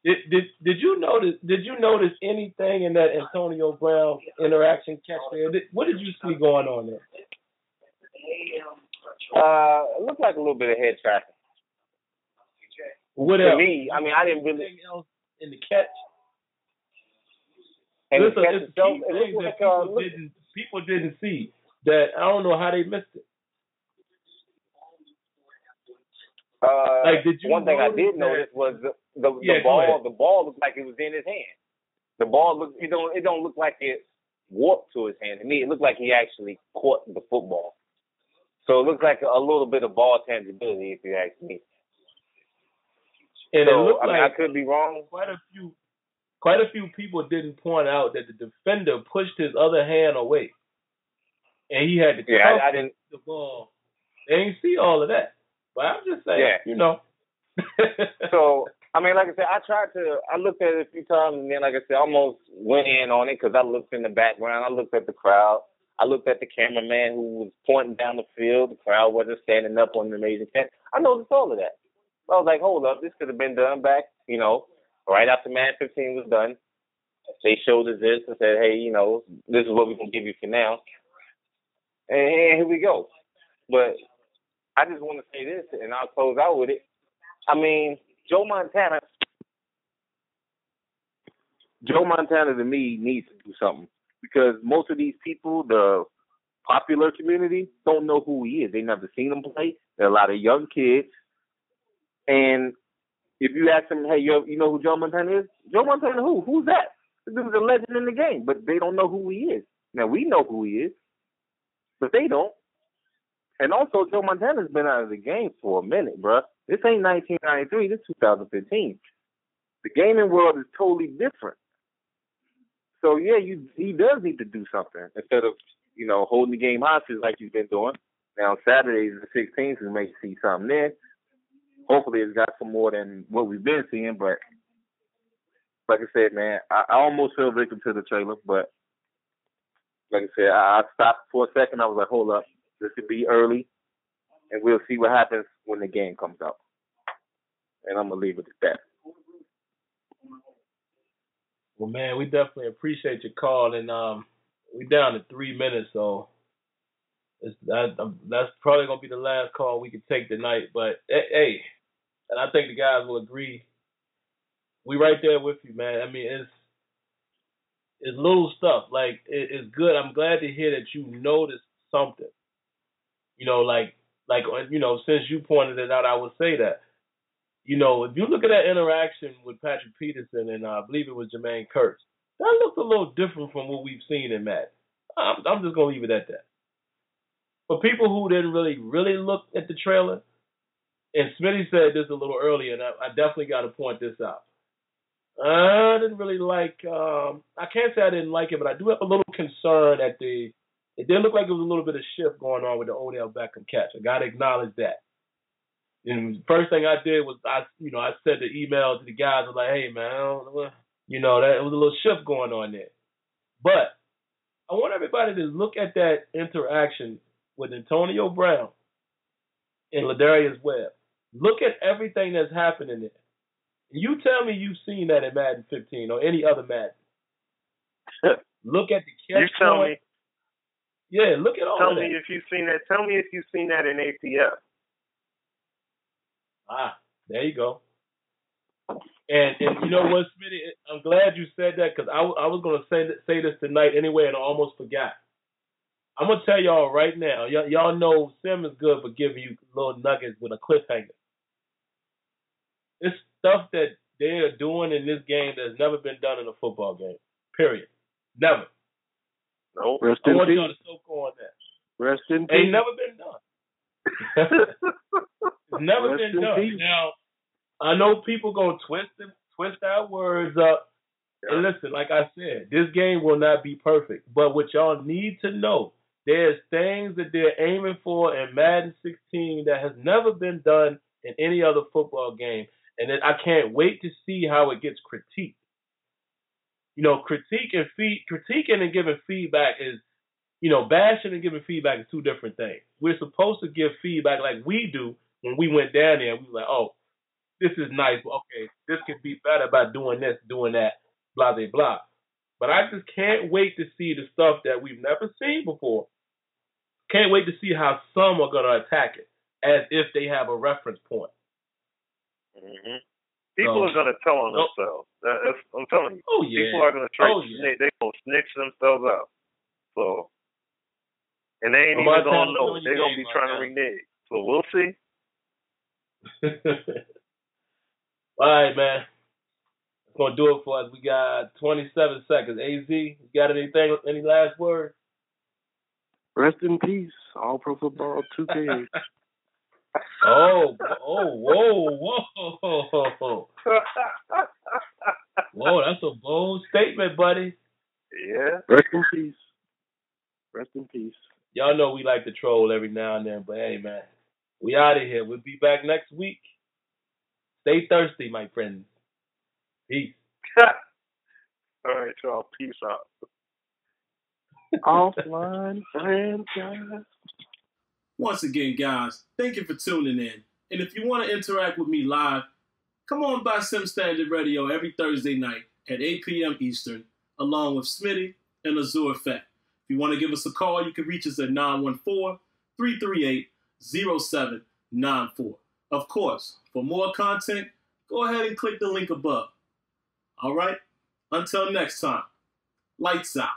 Did you notice anything in that Antonio Brown interaction catch there? What did you see going on there?
It looked like a little bit of head tracking.
What
to
else?
me, I mean, I didn't really.
Anything else in the catch?
And
Listen,
the catch
it's
itself,
key things that people didn't see. That I don't know how they missed it. Did you
one thing I did notice was the ball. The ball looked like it was in his hand. The ball looked. It don't look like it warped to his hand. To me, it looked like he actually caught the football. So it looks like a little bit of ball tangibility, if you ask me.
And
so,
it looked
I could be wrong.
Quite a few people didn't point out that the defender pushed his other hand away, and he had to cuff the ball. They didn't see all of that. But I'm just saying, you know.
So, I mean, like I said, I looked at it a few times, and then, like I said, I almost went in on it because I looked in the background. I looked at the crowd. I looked at the cameraman who was pointing down the field. The crowd wasn't standing up on the amazing catch. I noticed all of that. I was like, hold up, this could have been done back, Right after Madden 15 was done, they showed us this and said, hey, this is what we're going to give you for now. And here we go. But I just want to say this, and I'll close out with it. I mean, Joe Montana to me needs to do something, because most of these people, the popular community, don't know who he is. They never seen him play. There are a lot of young kids. And if you ask them, hey, you know who Joe Montana is? Joe Montana who? Who's that? This dude's a legend in the game, but they don't know who he is. Now, we know who he is, but they don't. And also, Joe Montana's been out of the game for a minute, bruh. This ain't 1993. This is 2015. The gaming world is totally different. So, yeah, he does need to do something instead of, holding the game hostage like he's been doing. Now, Saturday is the 16th, we may see something there. Hopefully it's got some more than what we've been seeing, but like I said, man, I almost fell victim to the trailer, but like I said, I stopped for a second. I was like, hold up, this could be early, and we'll see what happens when the game comes out. And I'm going to leave it at that.
Well, man, we definitely appreciate your call, and we're down to 3 minutes, so that's probably going to be the last call we can take tonight. But, hey, and I think the guys will agree, we right there with you, man. I mean, it's little stuff. Like, it's good. I'm glad to hear that you noticed something. Since you pointed it out, I would say that. If you look at that interaction with Patrick Peterson and I believe it was Jermaine Kurtz, that looked a little different from what we've seen in Madden. I'm just going to leave it at that. For people who didn't really look at the trailer, and Smitty said this a little earlier, and I definitely got to point this out. I didn't really like, I can't say I didn't like it, but I do have a little concern at it did look like it was a little bit of shift going on with the Odell Beckham catch. I got to acknowledge that. And the first thing I did was I sent the email to the guys. I was like, hey, man, that it was a little shift going on there. But I want everybody to look at that interaction with Antonio Brown and Ladarius Webb. Look at everything that's happening there. You tell me you've seen that in Madden 15 or any other Madden. Look at the catch.
You tell me.
Yeah, look at all
tell
of that.
Tell me if you've seen that. Tell me if you've seen that in ATF.
There you go. And you know what, Smitty? I'm glad you said that, because I was going to say this tonight anyway, and I almost forgot. I'm going to tell y'all right now. Y'all know Sim is good for giving you little nuggets with a cliffhanger. It's stuff that they are doing in this game that's never been done in a football game. Period. Never.
Nope.
I want y'all to soak on that.
Rest in peace.
Ain't never been done. It's never been done. Peace. Now, I know people gonna twist our words up. Yeah. And listen, like I said, this game will not be perfect. But what y'all need to know, there's things that they're aiming for in Madden 16 that has never been done in any other football game. And then I can't wait to see how it gets critiqued. Critiquing and giving feedback is, bashing and giving feedback is two different things. We're supposed to give feedback like we do when we went down there. We were like, oh, this is nice. Okay, this could be better by doing this, doing that, blah, blah, blah. But I just can't wait to see the stuff that we've never seen before. Can't wait to see how some are going to attack it as if they have a reference point.
Mm-hmm. People are going to tell on themselves. I'm telling you.
Oh, yeah.
People are going to try to they're going to snitch themselves out. So, and they ain't even going to know. They're going to be trying to renege. So we'll see.
All right, man. That's going to do it for us. We got 27 seconds. AZ, you got anything? Any last words?
Rest in peace. All Pro Football 2K.
Whoa. Whoa, that's a bold statement, buddy.
Yeah.
Rest in peace. Rest in peace.
Y'all know we like to troll every now and then, but hey, man, we out of here. We'll be back next week. Stay thirsty, my friends. Peace.
All right, y'all. Peace out.
Offline franchise.
Once again, guys, thank you for tuning in. And if you want to interact with me live, Come on by Sim Standard Radio every Thursday night at 8 p.m. Eastern, along with Smitty and Azure Effect. If you want to give us a call, you can reach us at 914-338-0794. Of course, for more content, go ahead and click the link above. All right? Until next time, lights out.